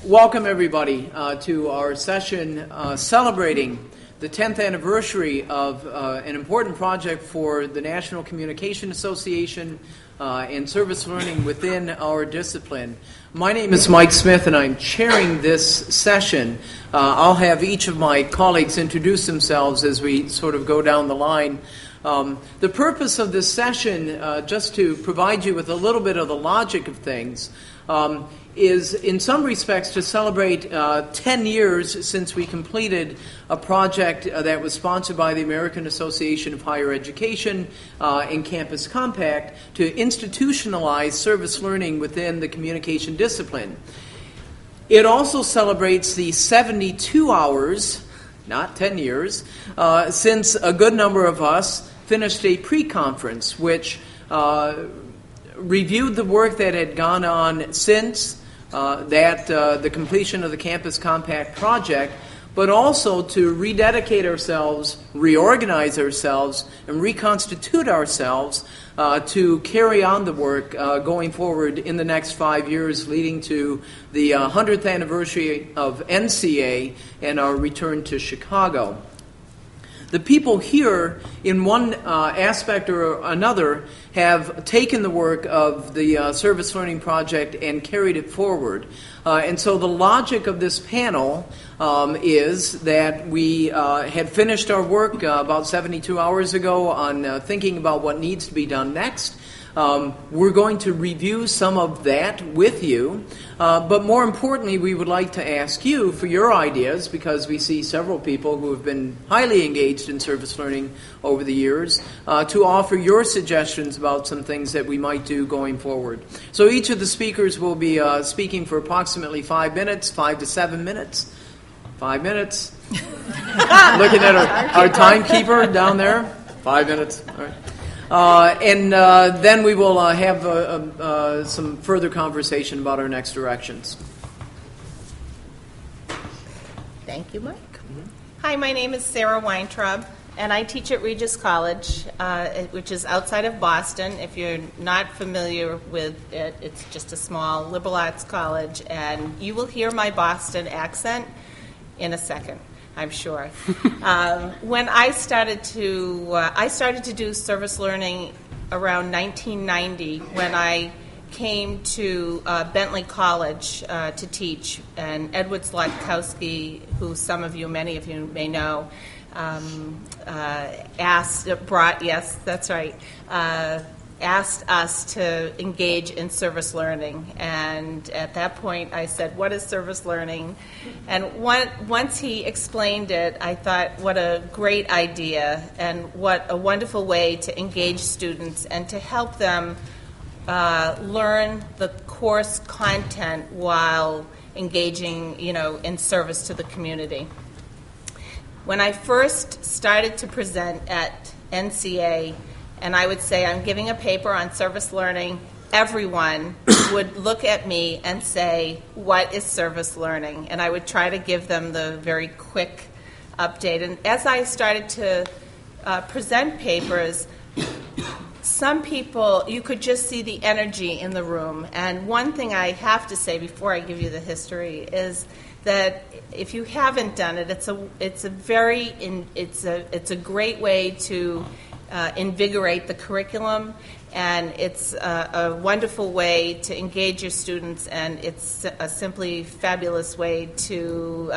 Welcome, everybody, to our session celebrating the 10th anniversary of an important project for the National Communication Association and service learning within our discipline. My name is Mike Smith, and I'm chairing this session. I'll have each of my colleagues introduce themselves as we sort of go down the line. The purpose of this session, just to provide you with a little bit of the logic of things, is in some respects to celebrate 10 years since we completed a project that was sponsored by the American Association of Higher Education and Campus Compact to institutionalize service learning within the communication discipline. It also celebrates the 72 hours, not 10 years, since a good number of us finished a pre-conference which reviewed the work that had gone on since the completion of the Campus Compact project, but also to rededicate ourselves, reorganize ourselves, and reconstitute ourselves to carry on the work going forward in the next 5 years, leading to the 100th anniversary of NCA and our return to Chicago. The people here, in one aspect or another, have taken the work of the Service Learning Project and carried it forward. And so the logic of this panel is that we had finished our work about 72 hours ago on thinking about what needs to be done next. We're going to review some of that with you, but more importantly, we would like to ask you for your ideas, because we see several people who have been highly engaged in service learning over the years, to offer your suggestions about some things that we might do going forward. So each of the speakers will be speaking for approximately 5 minutes, 5 to 7 minutes. 5 minutes. Looking at our timekeeper down there. 5 minutes. All right. And then we will have some further conversation about our next directions. Thank you, Mike. Mm-hmm. Hi, my name is Sarah Weintraub, and I teach at Regis College, which is outside of Boston. If you're not familiar with it, it's just a small liberal arts college, and you will hear my Boston accent in a second, I'm sure. When I started to do service learning around 1990, when I came to Bentley College to teach, and Edward Zlotkowski, who many of you may know, asked us to engage in service learning. And at that point I said, what is service learning? And once he explained it, I thought, what a great idea, and what a wonderful way to engage students and to help them learn the course content while engaging, in service to the community. When I first started to present at NCA, and I would say I'm giving a paper on service learning, everyone would look at me and say, what is service learning? And I would try to give them the very quick update. And as I started to present papers, some people, you could just see the energy in the room. And one thing I have to say before I give you the history is that if you haven't done it, it's a great way to invigorate the curriculum, and it's a wonderful way to engage your students, and it's a simply fabulous way to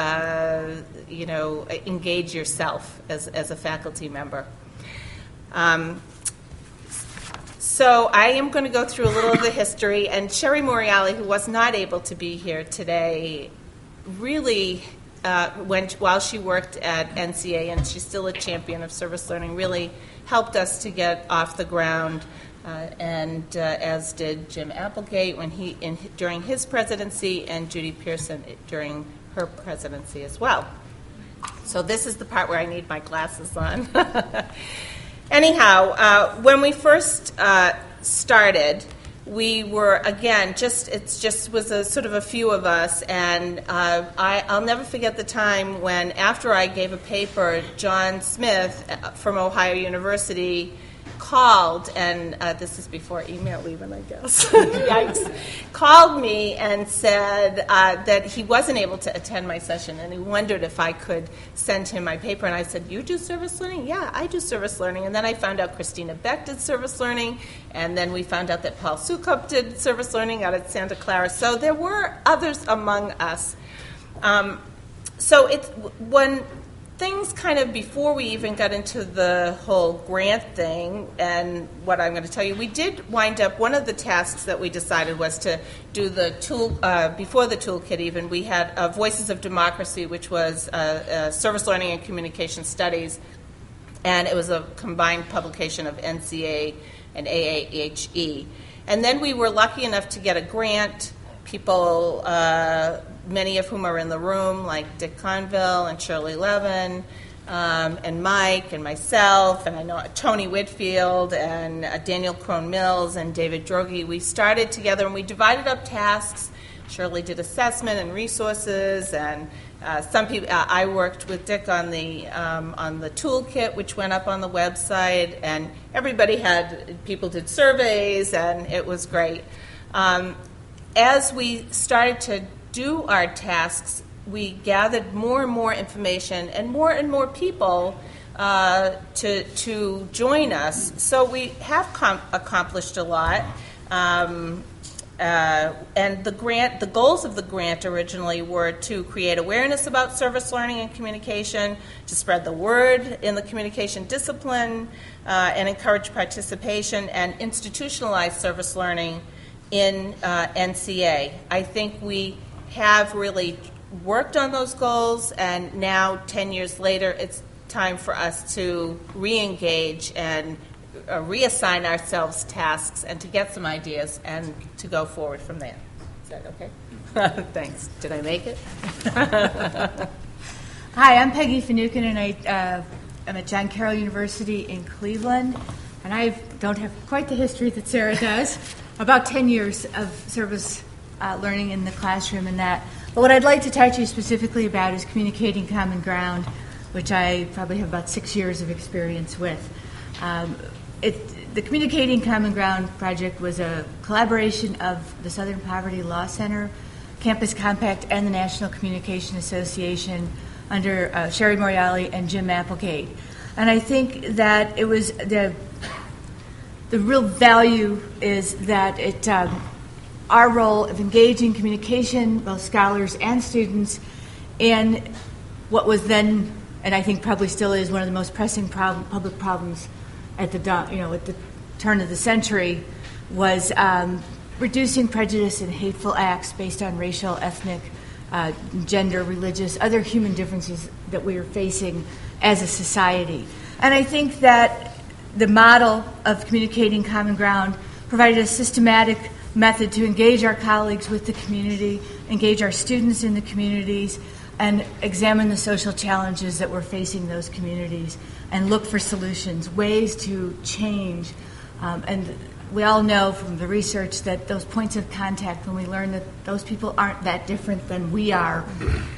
engage yourself as a faculty member. So I am going to go through a little of the history, and Sherry Moriali, who was not able to be here today, really while she worked at NCA, and she's still a champion of service learning, really helped us to get off the ground, and as did Jim Applegate during his presidency, and Judy Pearson during her presidency as well. So this is the part where I need my glasses on. Anyhow, when we first started, we were, again, it was a sort of a few of us, and I'll never forget the time when, after I gave a paper, John Smith from Ohio University called, and this is before email even, I guess, yikes, called me and said that he wasn't able to attend my session, and he wondered if I could send him my paper. And I said, you do service learning? Yeah, I do service learning. And then I found out Christina Beck did service learning, and then we found out that Paul Sukup did service learning out at Santa Clara. So there were others among us. So it's when things kind of, before we even got into the whole grant thing and what I'm going to tell you, we did wind up, one of the tasks that we decided was to do the tool, before the toolkit even, we had Voices of Democracy, which was Service Learning and Communication Studies, and it was a combined publication of NCA and AAHE. And then we were lucky enough to get a grant. People, many of whom are in the room, like Dick Conville and Shirley Levin, and Mike and myself, and I know Tony Whitfield and Daniel Crone Mills and David Drogi. We started together and we divided up tasks. Shirley did assessment and resources, and some people. I worked with Dick on the toolkit, which went up on the website, and everybody people did surveys, and it was great. As we started to do our tasks, we gathered more and more information and more people to join us. So we have accomplished a lot. And the goals of the grant originally were to create awareness about service learning and communication, to spread the word in the communication discipline, and encourage participation and institutionalize service learning in NCA. I think we have really worked on those goals, and now 10 years later it's time for us to re-engage and reassign ourselves tasks and to get some ideas and to go forward from there. Is that okay? Thanks. Did I make it? Hi, I'm Peggy Sue Newcomb, and I'm at John Carroll University in Cleveland, and I don't have quite the history that Sarah does, about 10 years of service learning in the classroom and that. But what I'd like to talk to you specifically about is communicating common ground, which I probably have about 6 years of experience with. The Communicating Common Ground project was a collaboration of the Southern Poverty Law Center, Campus Compact, and the National Communication Association under Sherry Moriali and Jim Applegate. And I think that it was the real value is that it our role of engaging communication, both scholars and students, in what was then, and I think probably still is, one of the most pressing public problems at the turn of the century, was reducing prejudice and hateful acts based on racial, ethnic, gender, religious, other human differences that we are facing as a society. And I think that the model of communicating common ground provided a systematic method to engage our colleagues with the community, engage our students in the communities, and examine the social challenges that we're facing those communities and look for solutions, ways to change. And we all know from the research that those points of contact, when we learn that those people aren't that different than we are,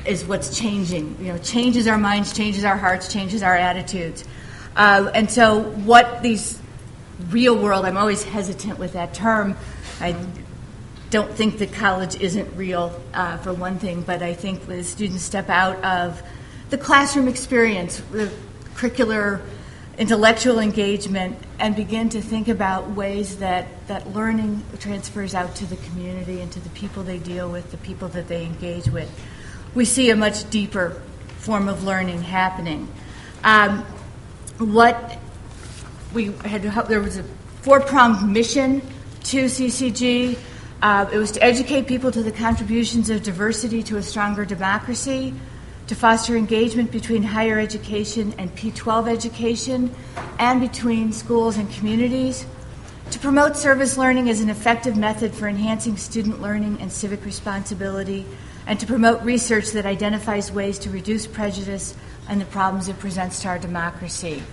is what's changing. Changes our minds, changes our hearts, changes our attitudes. And so what these real world, I'm always hesitant with that term. I don't think that college isn't real, for one thing, but I think when students step out of the classroom experience, the curricular, intellectual engagement, and begin to think about ways that learning transfers out to the community and to the people they deal with, the people that they engage with, we see a much deeper form of learning happening. There was a four-pronged mission to CCG. It was to educate people to the contributions of diversity to a stronger democracy, to foster engagement between higher education and P-12 education, and between schools and communities, to promote service learning as an effective method for enhancing student learning and civic responsibility, and to promote research that identifies ways to reduce prejudice and the problems it presents to our democracy.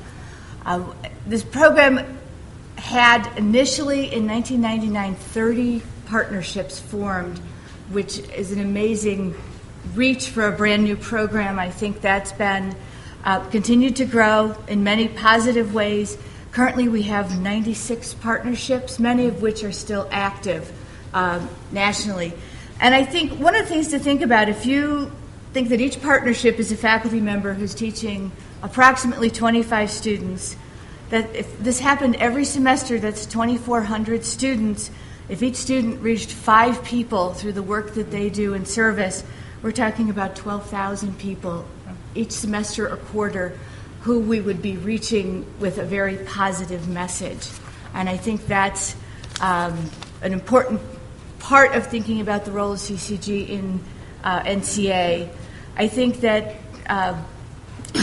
This program had initially in 1999 30 partnerships formed, which is an amazing reach for a brand new program. I think that's been continued to grow in many positive ways. Currently, we have 96 partnerships, many of which are still active nationally. And I think one of the things to think about, if you think that each partnership is a faculty member who's teaching approximately 25 students, that if this happened every semester, that's 2,400 students. If each student reached 5 people through the work that they do in service, we're talking about 12,000 people each semester or quarter who we would be reaching with a very positive message. And I think that's an important part of thinking about the role of CCG in NCA. I think that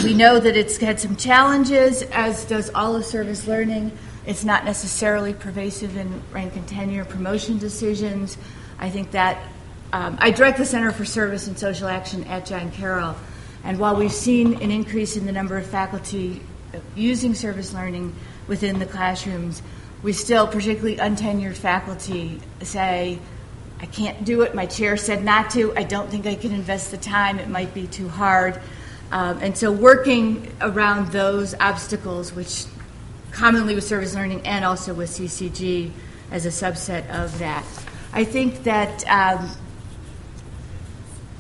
we know that it's had some challenges, as does all of service learning. It's not necessarily pervasive in rank and tenure promotion decisions. I think that I direct the Center for Service and Social Action at John Carroll, and while we've seen an increase in the number of faculty using service learning within the classrooms, we still, particularly untenured faculty, say, I can't do it, my chair said not to, I don't think I can invest the time, it might be too hard. And so working around those obstacles, which commonly with service learning and also with CCG as a subset of that. I think that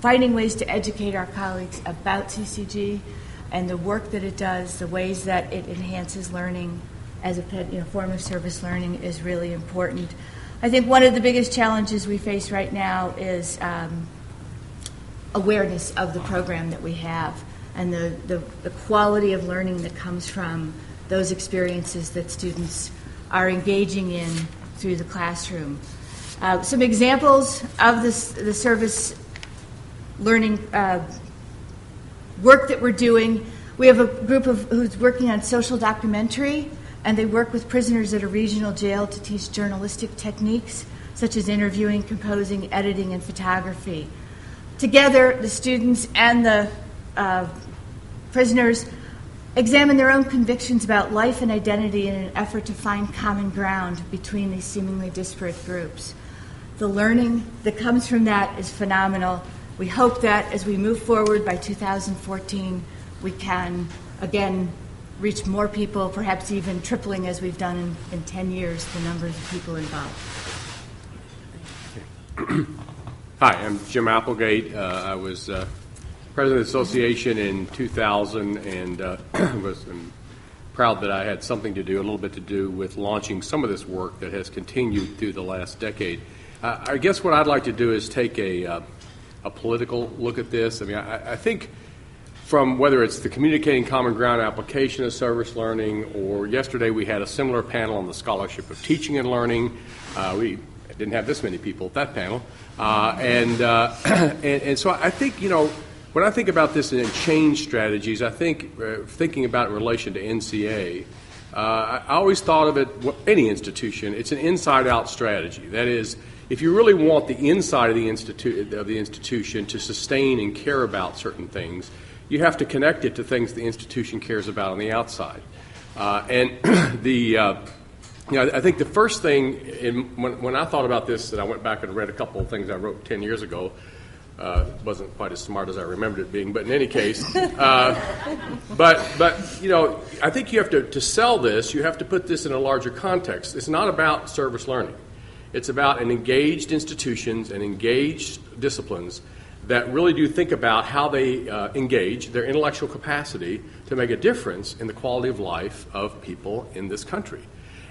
finding ways to educate our colleagues about CCG and the work that it does, the ways that it enhances learning as a form of service learning is really important. I think one of the biggest challenges we face right now is awareness of the program that we have and the quality of learning that comes from those experiences that students are engaging in through the classroom. Some examples of the service learning work that we're doing. We have a group who's working on social documentary, and they work with prisoners at a regional jail to teach journalistic techniques such as interviewing, composing, editing, and photography. Together, the students and the prisoners examine their own convictions about life and identity in an effort to find common ground between these seemingly disparate groups. The learning that comes from that is phenomenal. We hope that as we move forward by 2014, we can, again, reach more people, perhaps even tripling as we've done in 10 years, the number of people involved. Hi, I'm Jim Applegate. I was president of the association in 2000 and I'm proud that I had something to do, a little bit to do with launching some of this work that has continued through the last decade. I guess what I'd like to do is take a political look at this. I mean, I think from whether it's the Communicating Common Ground application of service learning, or yesterday we had a similar panel on the scholarship of teaching and learning. We didn't have this many people at that panel. And so I think, when I think about this in change strategies, I think thinking about it in relation to NCA, I always thought of it, any institution, it's an inside-out strategy. That is, if you really want the inside of the institution to sustain and care about certain things, you have to connect it to things the institution cares about on the outside. I think the first thing, when I thought about this, and I went back and read a couple of things I wrote 10 years ago, wasn't quite as smart as I remembered it being, but in any case, I think you have to sell this, you have to put this in a larger context. It's not about service learning. It's about an engaged institutions and engaged disciplines that really do think about how they engage their intellectual capacity to make a difference in the quality of life of people in this country.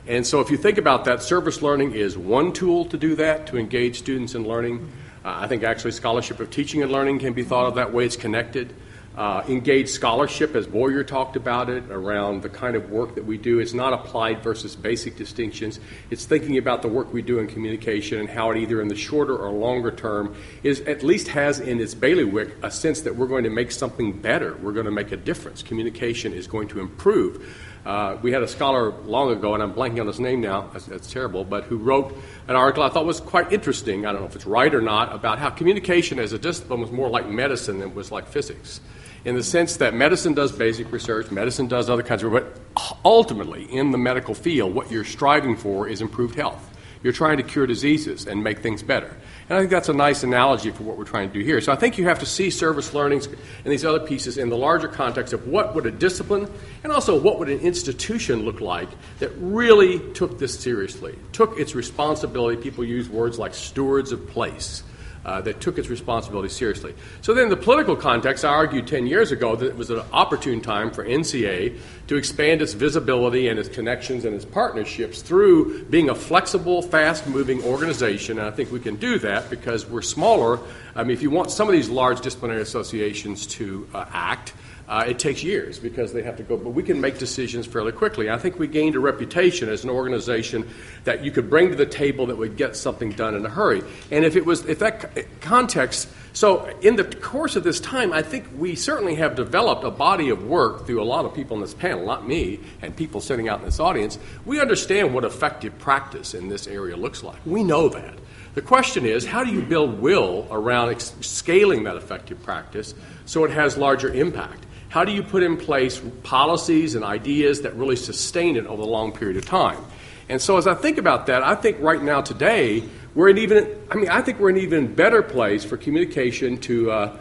And so if you think about that, service learning is one tool to do that, to engage students in learning. I think actually scholarship of teaching and learning can be thought of that way. It's connected. Engaged scholarship, as Boyer talked about it, around the kind of work that we do. It's not applied versus basic distinctions. It's thinking about the work we do in communication and how it either in the shorter or longer term is at least has in its bailiwick a sense that we're going to make something better. We're going to make a difference. Communication is going to improve. We had a scholar long ago, and I'm blanking on his name now, that's terrible, but who wrote an article I thought was quite interesting, I don't know if it's right or not, about how communication as a discipline was more like medicine than it was like physics. In the sense that medicine does basic research, medicine does other kinds of work, but ultimately in the medical field, what you're striving for is improved health. You're trying to cure diseases and make things better. And I think that's a nice analogy for what we're trying to do here. So I think you have to see service learning and these other pieces in the larger context of what would a discipline and also what would an institution look like that really took this seriously, took its responsibility. People use words like stewards of place. That took its responsibility seriously. So then in the political context, I argued 10 years ago that it was an opportune time for NCA to expand its visibility and its connections and its partnerships through being a flexible, fast-moving organization. And I think we can do that because we're smaller. I mean, if you want some of these large disciplinary associations to act, it takes years because they have to go, but we can make decisions fairly quickly. I think we gained a reputation as an organization that you could bring to the table that would get something done in a hurry. And if that context, so in the course of this time, I think we certainly have developed a body of work through a lot of people in this panel, not me, and people sitting out in this audience. We understand what effective practice in this area looks like. We know that. The question is, how do you build will around scaling that effective practice so it has larger impact? How do you put in place policies and ideas that really sustain it over a long period of time? And so as I think about that, I think right now today, I think we're in an even better place for communication to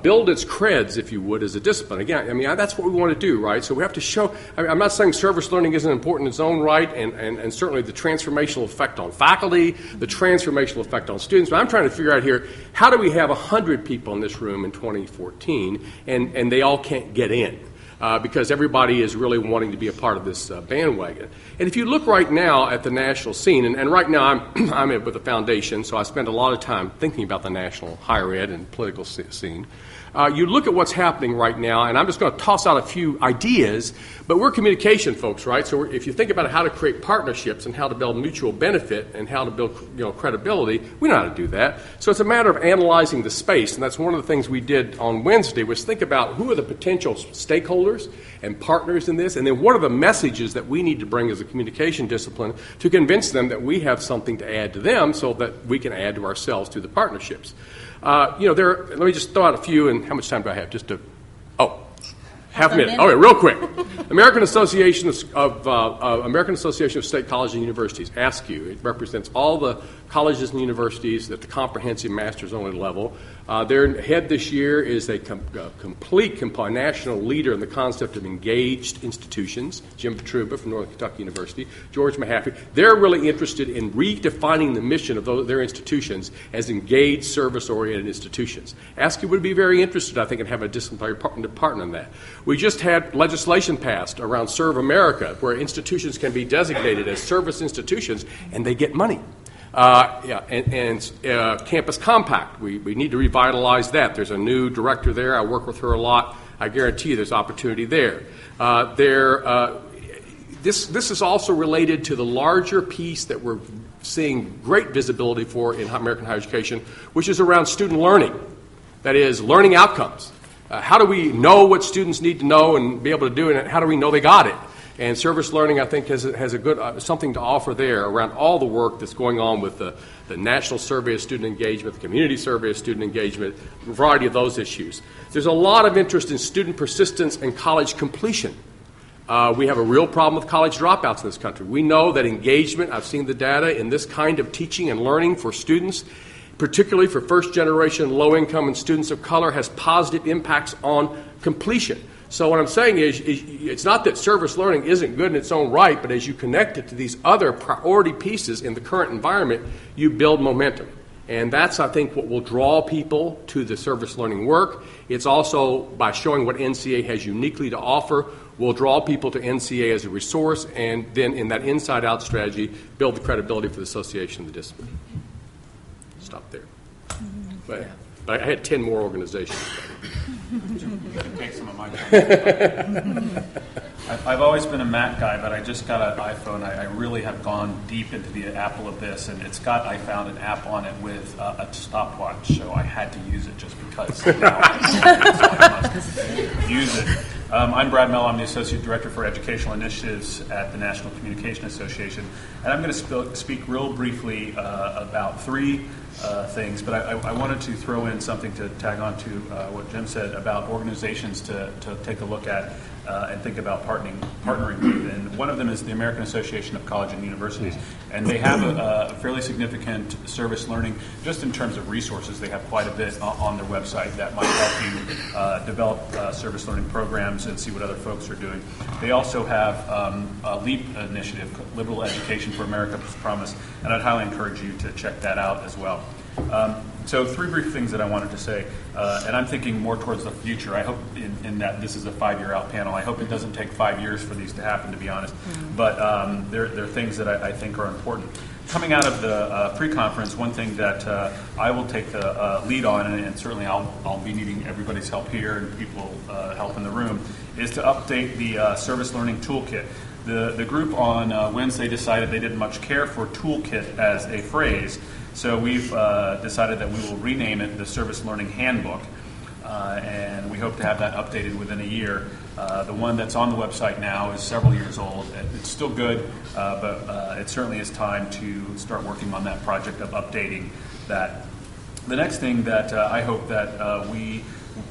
build its creds, if you would, as a discipline. Again, that's what we want to do, right? So we have to show, I'm not saying service learning isn't important in its own right, and certainly the transformational effect on faculty, the transformational effect on students, but I'm trying to figure out here, how do we have 100 people in this room in 2014, and they all can't get in? Because everybody is really wanting to be a part of this bandwagon. And if you look right now at the national scene, and right now I'm with the foundation, so I spend a lot of time thinking about the national higher ed and political scene. You look at what's happening right now, and I'm just going to toss out a few ideas, but we're communication folks, right? So if you think about how to create partnerships and how to build mutual benefit and how to build credibility, we know how to do that. So it's a matter of analyzing the space, and that's one of the things we did on Wednesday was think about who are the potential stakeholders and partners in this, and then what are the messages that we need to bring as a communication discipline to convince them that we have something to add to them so that we can add to ourselves through the partnerships. Let me just throw out a few, and how much time do I have? Half a minute. Okay, real quick. American Association of State Colleges and Universities, ASCU. It represents all the colleges and universities at the comprehensive master's only level. Their head this year is a complete national leader in the concept of engaged institutions, Jim Petruba from Northern Kentucky University, George Mahaffey. They're really interested in redefining the mission of their institutions as engaged, service-oriented institutions. ASCU would be very interested, I think, in having a disciplinary partner in that. We just had legislation passed around Serve America, where institutions can be designated as service institutions, and they get money. Campus Compact, we need to revitalize that. There's a new director there. I work with her a lot. I guarantee you there's opportunity there. This is also related to the larger piece that we're seeing great visibility for in American higher education, which is around student learning. That is, learning outcomes. How do we know what students need to know and be able to do it, and how do we know they got it? And service learning, I think, has a good something to offer there around all the work that's going on with the National Survey of Student Engagement, the Community Survey of Student Engagement, a variety of those issues. There's a lot of interest in student persistence and college completion. We have a real problem with college dropouts in this country. We know that engagement, I've seen the data, in this kind of teaching and learning for students, particularly for first-generation, low-income, and students of color, has positive impacts on completion. So what I'm saying is it's not that service learning isn't good in its own right, but as you connect it to these other priority pieces in the current environment, you build momentum. And that's, I think, what will draw people to the service learning work. It's also, by showing what NCA has uniquely to offer, will draw people to NCA as a resource, and then in that inside-out strategy, build the credibility for the association of the discipline. Stop there. But I had 10 more organizations. Take some of my time. I've always been a Mac guy, but I just got an iPhone. I really have gone deep into the Apple abyss, and I found an app on it with a stopwatch, so I had to use it just because. Now I must use it. I'm Brad Melo. I'm the Associate Director for Educational Initiatives at the National Communication Association, and I'm going to speak real briefly about three things, but I wanted to throw in something to tag on to what Jim said about organizations to take a look at and think about partnering with. And one of them is the American Association of College and Universities. And they have a fairly significant service learning, just in terms of resources. They have quite a bit on their website that might help you develop service learning programs and see what other folks are doing. They also have a LEAP initiative, Liberal Education for America's Promise, and I'd highly encourage you to check that out as well. So 3 brief things that I wanted to say, and I'm thinking more towards the future. I hope in that this is a 5-year out panel. I hope it doesn't take 5 years for these to happen, to be honest. But there are things that I think are important. Coming out of the pre-conference, one thing that I will take the lead on, and certainly I'll be needing everybody's help here and people help in the room, is to update the service learning toolkit. The group on Wednesday decided they didn't much care for toolkit as a phrase, so we've decided that we will rename it the Service Learning Handbook, and we hope to have that updated within a year. The one that's on the website now is several years old. It's still good, but it certainly is time to start working on that project of updating that. The next thing that I hope that we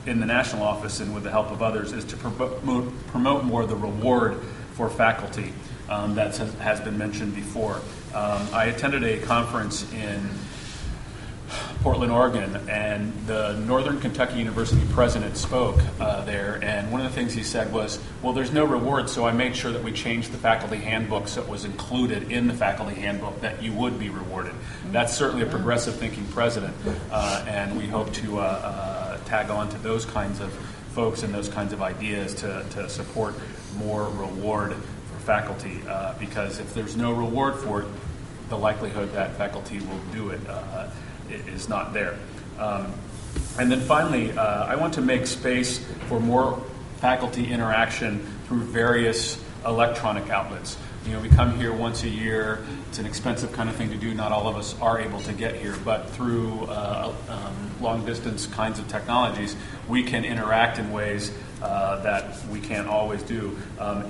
in the national office and with the help of others is to promote more the reward for faculty that has been mentioned before. I attended a conference in Portland, Oregon, and the Northern Kentucky University president spoke there, and one of the things he said was, well, there's no reward, so I made sure that we changed the faculty handbook so it was included in the faculty handbook that you would be rewarded. That's certainly a progressive thinking president, and we hope to tag on to those kinds of folks and those kinds of ideas to support more reward for faculty, because if there's no reward for it, the likelihood that faculty will do it is not there. And then finally, I want to make space for more faculty interaction through various electronic outlets. You know, we come here once a year. It's an expensive kind of thing to do. Not all of us are able to get here, but through long-distance kinds of technologies, we can interact in ways that we can't always do.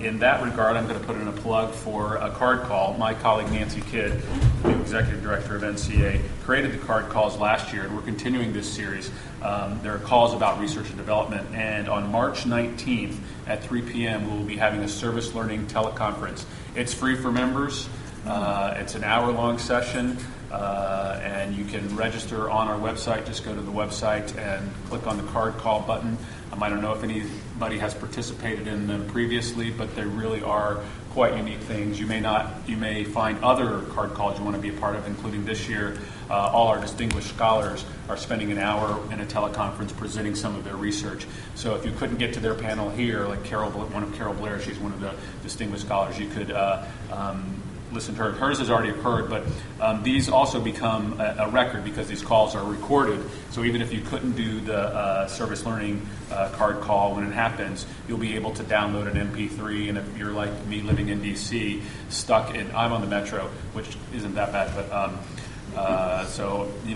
In that regard, I'm going to put in a plug for a card call. My colleague Nancy Kidd, the executive director of NCA, created the card calls last year, and we're continuing this series. There are calls about research and development, and on March 19th at 3 p.m. we will be having a service learning teleconference. It's free for members. It's an hour-long session, and you can register on our website. Just go to the website and click on the card call button. I don't know if anybody has participated in them previously, but they really are quite unique things. You may find other card calls you want to be a part of, including this year. All our distinguished scholars are spending an hour in a teleconference presenting some of their research. So if you couldn't get to their panel here, like one of Carol Blair, she's one of the distinguished scholars, you could listen to her. Hers has already occurred, but these also become a record because these calls are recorded. So even if you couldn't do the service learning card call when it happens, you'll be able to download an MP3. And if you're like me living in DC, I'm on the Metro, which isn't that bad, but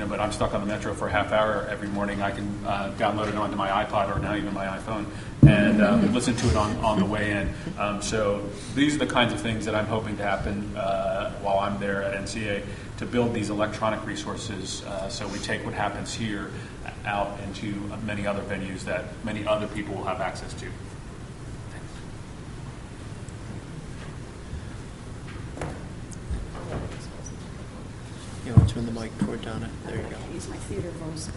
but I'm stuck on the Metro for a half hour every morning. I can download it onto my iPod or now even my iPhone and listen to it on the way in. So these are the kinds of things that I'm hoping to happen while I'm there at NCA to build these electronic resources so we take what happens here out into many other venues that many other people will have access to. You want to turn the mic toward Donna? There you go. Use my theater voice.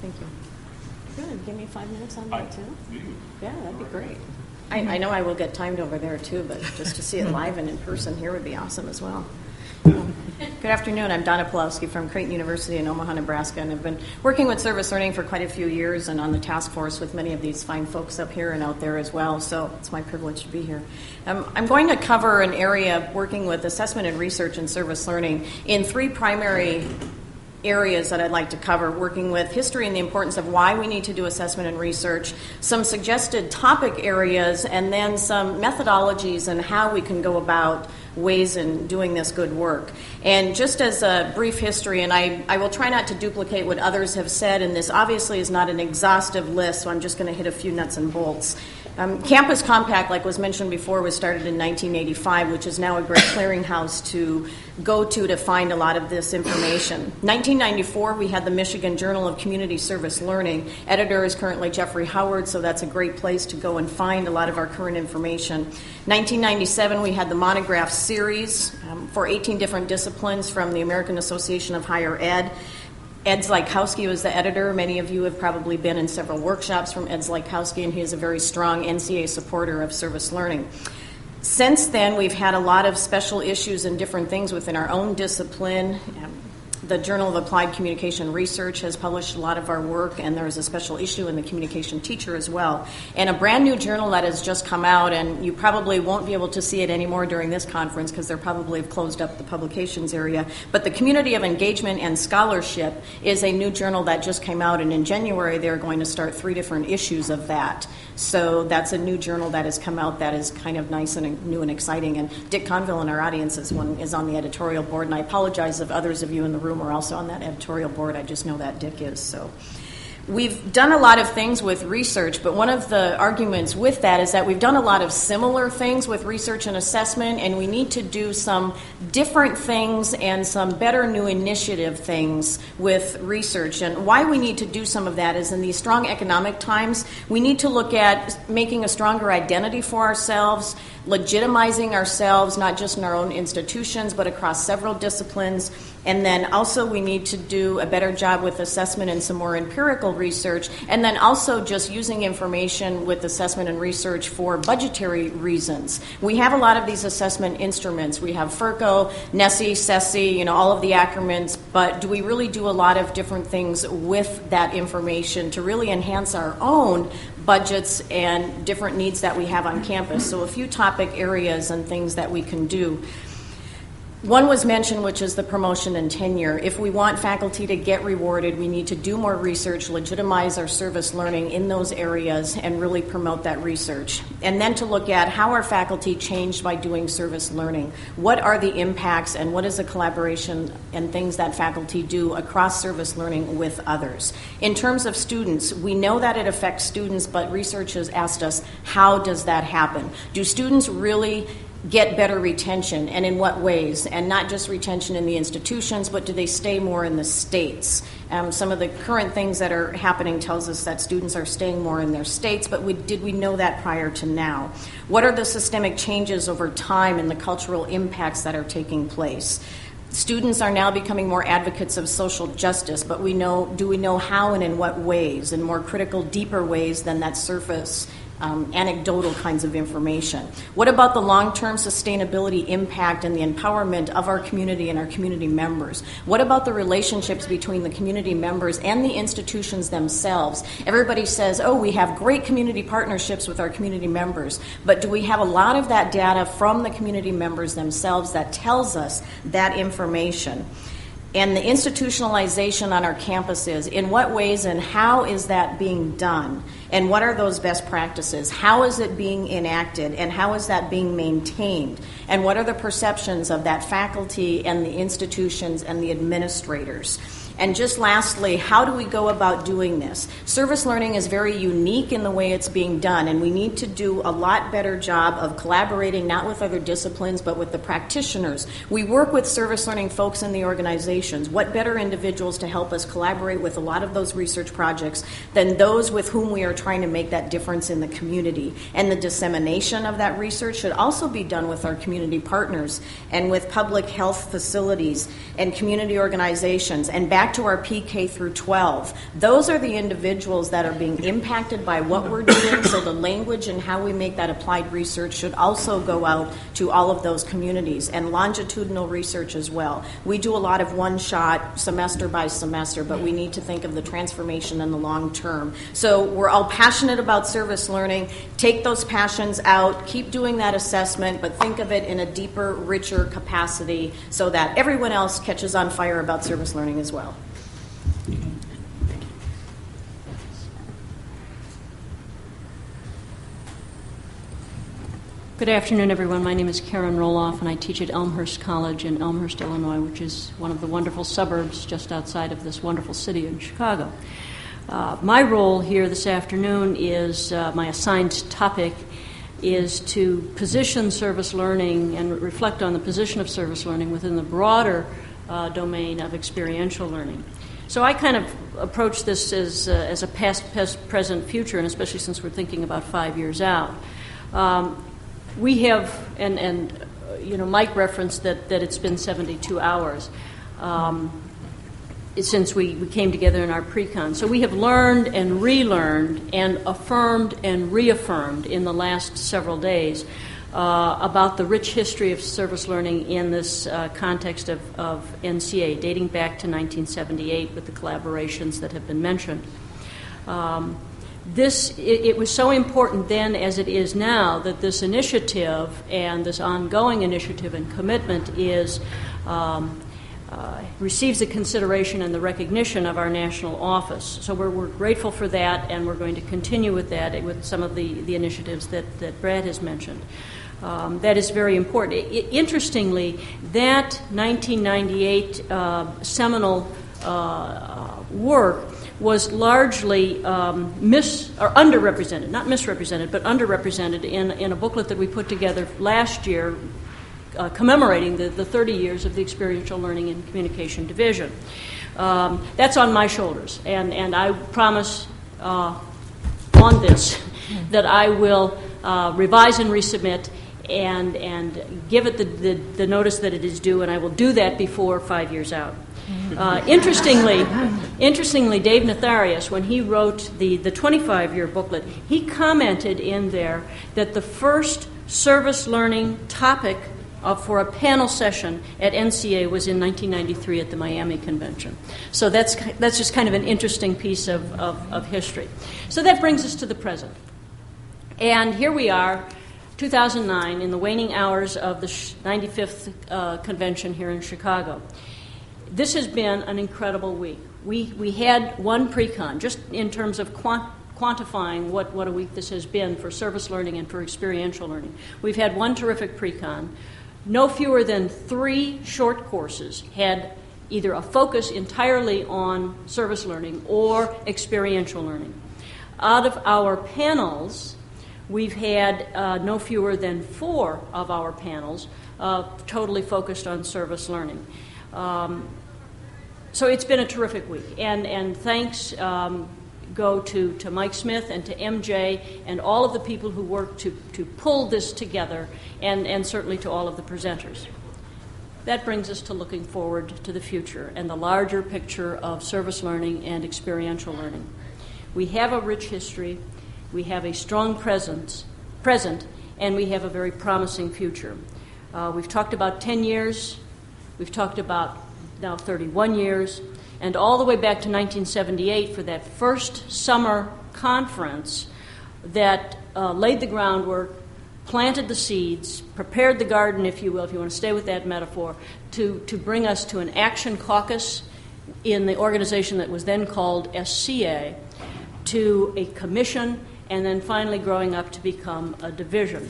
Thank you. Good. Give me 5 minutes on that, too. Yeah, that'd be great. I know I will get timed over there, too, but just to see it live and in person here would be awesome as well. Good afternoon. I'm Donna Pulaski from Creighton University in Omaha, Nebraska, and I've been working with service learning for quite a few years and on the task force with many of these fine folks up here and out there as well, so it's my privilege to be here. I'm going to cover an area working with assessment and research and service learning in 3 primary areas that I'd like to cover, working with history and the importance of why we need to do assessment and research, some suggested topic areas, and then some methodologies and how we can go about ways in doing this good work. And just as a brief history, and I will try not to duplicate what others have said, and this obviously is not an exhaustive list, so I'm just going to hit a few nuts and bolts. Campus Compact, like was mentioned before, was started in 1985, which is now a great clearinghouse to go to find a lot of this information. 1994, we had the Michigan Journal of Community Service Learning. Editor is currently Jeffrey Howard, so that's a great place to go and find a lot of our current information. 1997, we had the monograph series for 18 different disciplines from the American Association of Higher Ed. Ed Zlykowski was the editor. Many of you have probably been in several workshops from Ed Zlykowski, and he is a very strong NCA supporter of service learning. Since then, we've had a lot of special issues and different things within our own discipline. The Journal of Applied Communication Research has published a lot of our work, and there is a special issue in the Communication Teacher as well. And a brand new journal that has just come out, and you probably won't be able to see it anymore during this conference because they probably have closed up the publications area. But the Community of Engagement and Scholarship is a new journal that just came out, and in January they're going to start 3 different issues of that. So that's a new journal that has come out that is kind of nice and new and exciting. And Dick Conville in our audience is on the editorial board, and I apologize if others of you in the room are also on that editorial board. I just know that Dick is. So we've done a lot of things with research, but one of the arguments with that is that we've done a lot of similar things with research and assessment, and we need to do some different things and some better new initiative things with research. And why we need to do some of that is in these strong economic times, we need to look at making a stronger identity for ourselves, legitimizing ourselves, not just in our own institutions, but across several disciplines. And then also we need to do a better job with assessment and some more empirical research, and then also just using information with assessment and research for budgetary reasons. We have a lot of these assessment instruments. We have FERCO, NESI, SESI, all of the acronyms, but do we really do a lot of different things with that information to really enhance our own budgets and different needs that we have on campus? So a few topic areas and things that we can do. One was mentioned, which is the promotion and tenure. If we want faculty to get rewarded, we need to do more research, legitimize our service learning in those areas, and really promote that research. And then to look at how are faculty changed by doing service learning? What are the impacts, and what is the collaboration and things that faculty do across service learning with others? In terms of students, we know that it affects students, but research has asked us, how does that happen? Do students really get better retention, and in what ways? And not just retention in the institutions, but do they stay more in the states? Some of the current things that are happening tells us that students are staying more in their states, but did we know that prior to now? What are the systemic changes over time and the cultural impacts that are taking place? Students are now becoming more advocates of social justice, but do we know how and in what ways, in more critical, deeper ways than that surface anecdotal kinds of information? What about the long-term sustainability impact and the empowerment of our community and our community members? What about the relationships between the community members and the institutions themselves? Everybody says, oh, we have great community partnerships with our community members, but do we have a lot of that data from the community members themselves that tells us that information? And the institutionalization on our campuses, in what ways and how is that being done? And what are those best practices? How is it being enacted? And how is that being maintained? And what are the perceptions of that faculty and the institutions and the administrators? And just lastly, how do we go about doing this? Service learning is very unique in the way it's being done, and we need to do a lot better job of collaborating, not with other disciplines, but with the practitioners. We work with service learning folks in the organizations. What better individuals to help us collaborate with a lot of those research projects than those with whom we are trying to make that difference in the community? And the dissemination of that research should also be done with our community partners and with public health facilities and community organizations, and back to our PK through 12. Those are the individuals that are being impacted by what we're doing, so the language and how we make that applied research should also go out to all of those communities, and longitudinal research as well. We do a lot of one-shot, semester by semester, but we need to think of the transformation in the long term. So we're all passionate about service learning. Take those passions out, keep doing that assessment, but think of it in a deeper, richer capacity so that everyone else catches on fire about service learning as well. Good afternoon, everyone. My name is Karen Roloff, and I teach at Elmhurst College in Elmhurst, Illinois, which is one of the wonderful suburbs just outside of this wonderful city of Chicago. My role here this afternoon is, my assigned topic is to position service learning and reflect on the position of service learning within the broader domain of experiential learning. So I kind of approach this as a past, present, future, and especially since we're thinking about 5 years out. We have, and Mike referenced that it's been 72 hours since we came together in our pre-con. So we have learned and relearned and affirmed and reaffirmed in the last several days about the rich history of service learning in this context of NCA, dating back to 1978 with the collaborations that have been mentioned. It was so important then as it is now that this initiative and this ongoing initiative and commitment receives the consideration and the recognition of our national office. So we're grateful for that, and we're going to continue with that with some of the initiatives that Brad has mentioned. That is very important. Interestingly, that 1998 seminal work was largely underrepresented, not misrepresented, but underrepresented in a booklet that we put together last year commemorating the 30 years of the Experiential Learning and Communication Division. That's on my shoulders, and I promise on this that I will revise and resubmit and give it the notice that it is due, and I will do that before 5 years out. Interestingly, Dave Netharius, when he wrote the 25-year booklet, he commented in there that the first service learning topic for a panel session at NCA was in 1993 at the Miami Convention. So that's just kind of an interesting piece of history. So that brings us to the present. And here we are, 2009, in the waning hours of the 95th convention here in Chicago. This has been an incredible week. We had one pre-con, just in terms of quantifying what a week this has been for service learning and for experiential learning. We've had one terrific pre-con. No fewer than 3 short courses had either a focus entirely on service learning or experiential learning. Out of our panels, we've had no fewer than 4 of our panels totally focused on service learning. So it's been a terrific week, and thanks go to Mike Smith and to MJ and all of the people who worked to pull this together, and certainly to all of the presenters. That brings us to looking forward to the future and the larger picture of service learning and experiential learning. We have a rich history, we have a strong present, and we have a very promising future. We've talked about 10 years, we've talked about now 31 years, and all the way back to 1978 for that first summer conference that laid the groundwork, planted the seeds, prepared the garden, if you will, if you want to stay with that metaphor, to bring us to an action caucus in the organization that was then called SCA, to a commission, and then finally growing up to become a division.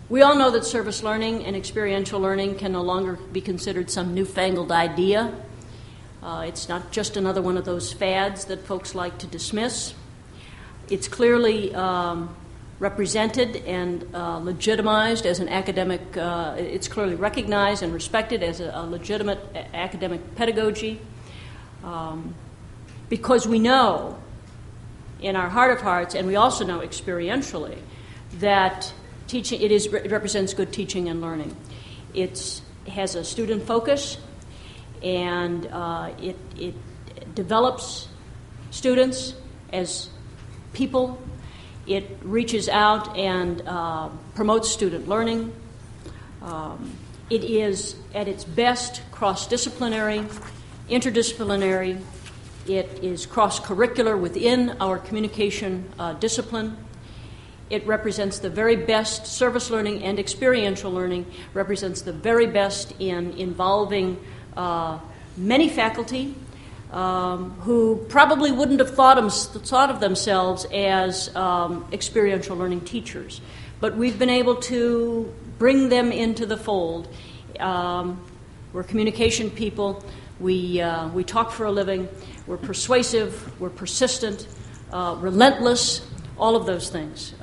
We all know that service learning and experiential learning can no longer be considered some newfangled idea. It's not just another one of those fads that folks like to dismiss. It's clearly represented and legitimized as an academic, it's clearly recognized and respected as a legitimate academic pedagogy, because we know in our heart of hearts, and we also know experientially, that it represents good teaching and learning. It has a student focus, and it develops students as people. It reaches out and promotes student learning. It is at its best cross-disciplinary, interdisciplinary. It is cross-curricular within our communication discipline. It represents the very best service learning, and experiential learning represents the very best in involving many faculty who probably wouldn't have thought of themselves as experiential learning teachers. But we've been able to bring them into the fold. We're communication people. We talk for a living. We're persuasive. We're persistent, relentless, all of those things.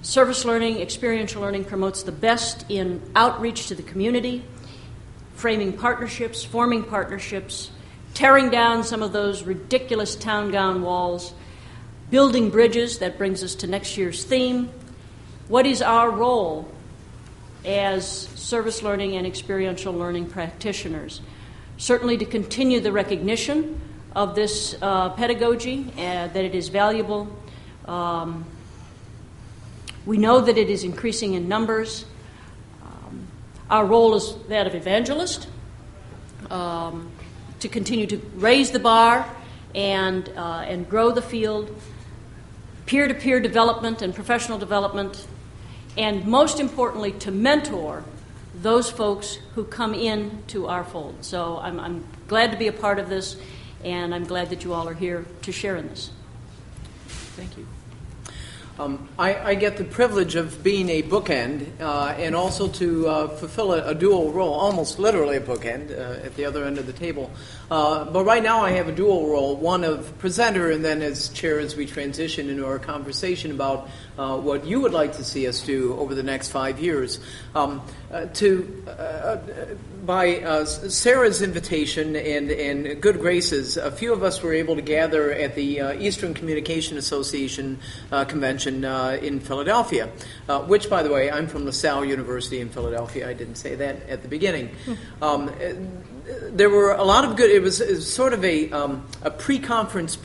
Service learning, experiential learning promotes the best in outreach to the community, framing partnerships, forming partnerships, tearing down some of those ridiculous town gown walls, building bridges. That brings us to next year's theme. What is our role as service learning and experiential learning practitioners? Certainly to continue the recognition of this pedagogy, that it is valuable. We know that it is increasing in numbers. Our role is that of evangelist, to continue to raise the bar and grow the field, peer-to-peer development and professional development, and most importantly, to mentor those folks who come in to our fold. So I'm glad to be a part of this, and I'm glad that you all are here to share in this. Thank you. I get the privilege of being a bookend and also to fulfill a dual role, almost literally a bookend at the other end of the table. But right now I have a dual role, one of presenter and then as chair as we transition into our conversation about what you would like to see us do over the next 5 years. By Sarah's invitation and good graces, a few of us were able to gather at the Eastern Communication Association convention in Philadelphia, which, by the way, I'm from LaSalle University in Philadelphia. I didn't say that at the beginning. There were a lot of good. It was sort of a pre-conference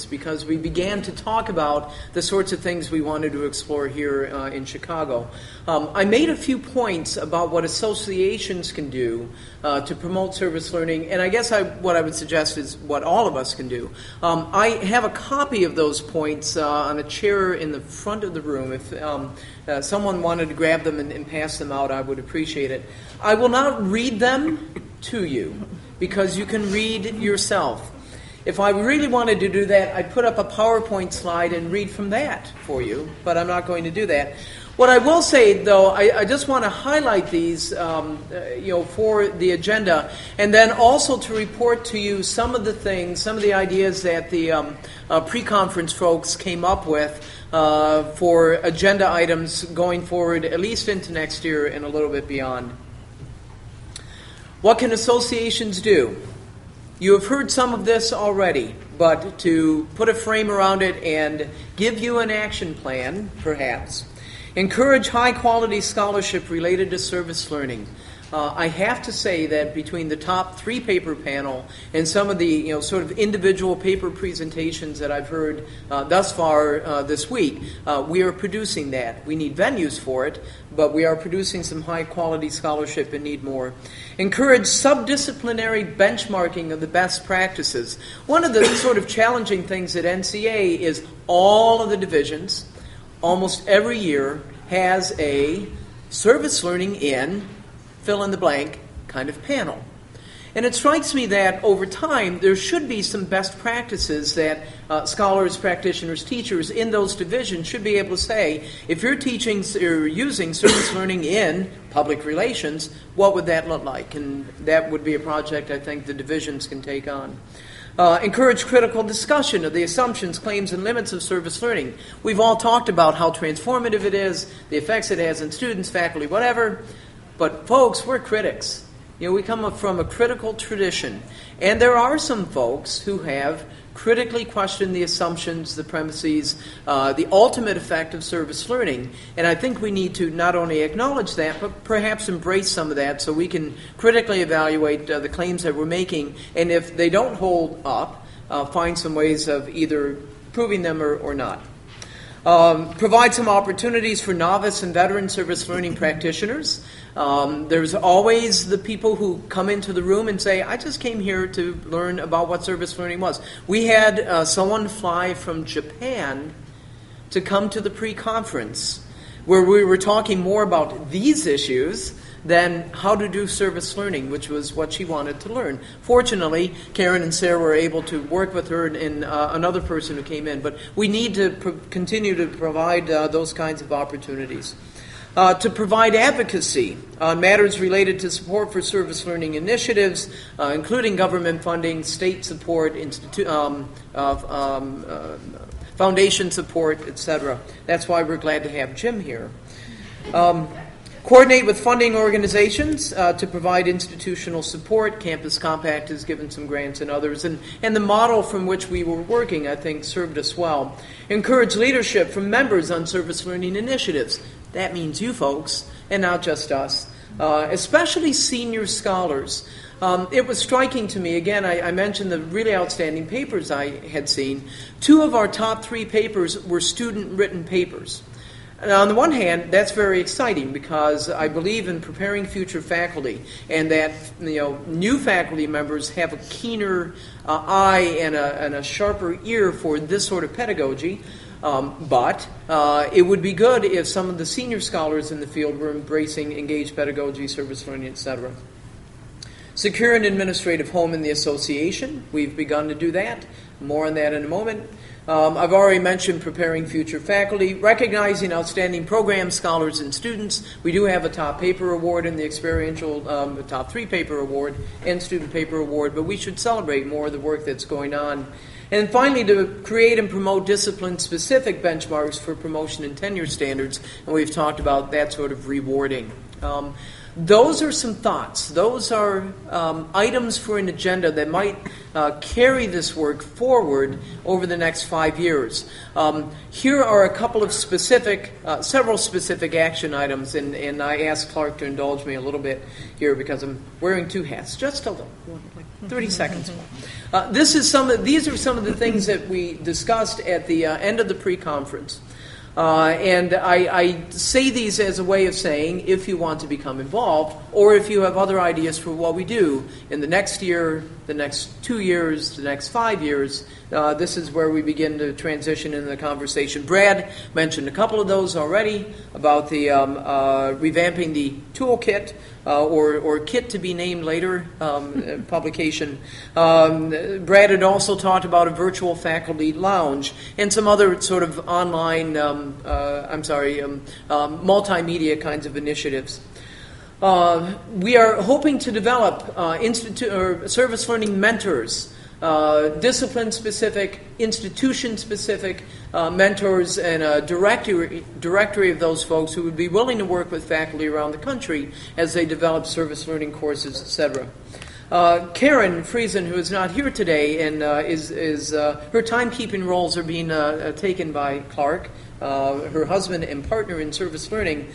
because we began to talk about the sorts of things we wanted to explore here in Chicago. I made a few points about what associations can do to promote service learning, and I guess what I would suggest is what all of us can do. I have a copy of those points on a chair in the front of the room. If someone wanted to grab them and pass them out, I would appreciate it. I will not read them to you because you can read yourself. If I really wanted to do that, I'd put up a PowerPoint slide and read from that for you, but I'm not going to do that. What I will say, though, I just want to highlight these, for the agenda, and then also to report to you some of the things, some of the ideas that the pre-conference folks came up with for agenda items going forward, at least into next year and a little bit beyond. What can associations do? You have heard some of this already, but to put a frame around it and give you an action plan, perhaps. Encourage high-quality scholarship related to service learning. I have to say that between the top 3 paper panel and some of the sort of individual paper presentations that I've heard thus far this week, we are producing that. We need venues for it, but we are producing some high-quality scholarship and need more. Encourage subdisciplinary benchmarking of the best practices. One of the sort of challenging things at NCA is all of the divisions, almost every year, has a service learning in fill in the blank kind of panel. And it strikes me that over time there should be some best practices that scholars, practitioners, teachers in those divisions should be able to say, if you're teaching or using service learning in public relations, what would that look like? And that would be a project I think the divisions can take on. Encourage critical discussion of the assumptions, claims, and limits of service learning. We've all talked about how transformative it is, the effects it has on students, faculty, whatever. But folks, we're critics. We come from a critical tradition. And there are some folks who have critically questioned the assumptions, the premises, the ultimate effect of service learning. And I think we need to not only acknowledge that, but perhaps embrace some of that so we can critically evaluate the claims that we're making. And if they don't hold up, find some ways of either proving them or not. Provide some opportunities for novice and veteran service learning practitioners. There's always the people who come into the room and say, I just came here to learn about what service learning was. We had someone fly from Japan to come to the pre-conference where we were talking more about these issues than how to do service learning, which was what she wanted to learn. Fortunately, Karen and Sarah were able to work with her and another person who came in. But we need to continue to provide those kinds of opportunities. to provide advocacy on matters related to support for service learning initiatives, including government funding, state support, foundation support, etc. That's why we're glad to have Jim here. Coordinate with funding organizations to provide institutional support. Campus Compact has given some grants and others. And the model from which we were working, I think, served us well. Encourage leadership from members on service learning initiatives. That means you folks, and not just us, especially senior scholars. It was striking to me, again, I mentioned the really outstanding papers I had seen. 2 of our top 3 papers were student-written papers. And on the one hand, that's very exciting because I believe in preparing future faculty, and that new faculty members have a keener eye and a sharper ear for this sort of pedagogy. But it would be good if some of the senior scholars in the field were embracing engaged pedagogy, service learning, etc. Secure an administrative home in the association. We've begun to do that. More on that in a moment. I've already mentioned preparing future faculty, recognizing outstanding program scholars and students. We do have a top paper award in the experiential, top 3 paper award and student paper award, but we should celebrate more of the work that's going on. And finally, to create and promote discipline-specific benchmarks for promotion and tenure standards, and we've talked about that sort of rewarding. Those are some thoughts. Those are items for an agenda that might carry this work forward over the next 5 years. Here are a couple of several specific action items, and I asked Clark to indulge me a little bit here because I'm wearing 2 hats. Just a little, like 30 seconds more. These are some of the things that we discussed at the end of the pre-conference. And I say these as a way of saying if you want to become involved or if you have other ideas for what we do in the next year, the next 2 years, the next 5 years, this is where we begin to transition into the conversation. Brad mentioned a couple of those already about the revamping the toolkit or kit to be named later publication. Brad had also talked about a virtual faculty lounge and some other sort of online, multimedia kinds of initiatives. We are hoping to develop service learning mentors, discipline-specific, institution-specific mentors, and a directory of those folks who would be willing to work with faculty around the country as they develop service learning courses, etc. Karen Friesen, who is not here today, and her timekeeping roles are being taken by Clark, her husband and partner in service learning.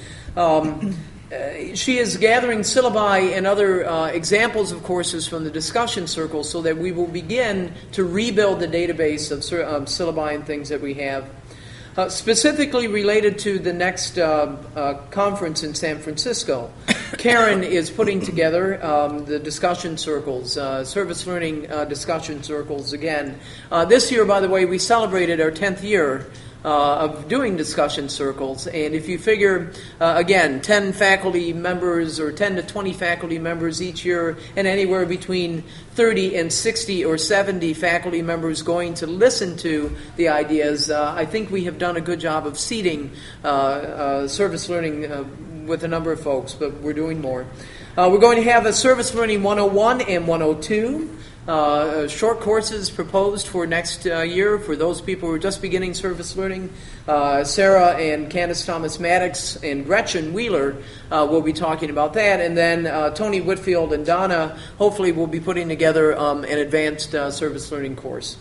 She is gathering syllabi and other examples of courses from the discussion circle so that we will begin to rebuild the database of syllabi and things that we have. Specifically related to the next conference in San Francisco, Karen is putting together the discussion circles, service learning discussion circles again. This year, by the way, we celebrated our 10th year of doing discussion circles, and if you figure, again, 10 faculty members or 10 to 20 faculty members each year, and anywhere between 30 and 60 or 70 faculty members going to listen to the ideas, I think we have done a good job of seeding service learning with a number of folks, but we're doing more. We're going to have a Service Learning 101 and 102. Short courses proposed for next year for those people who are just beginning service learning. Sarah and Candace Thomas-Maddox and Gretchen Wheeler will be talking about that. And then Tony Whitfield and Donna hopefully will be putting together an advanced service learning course.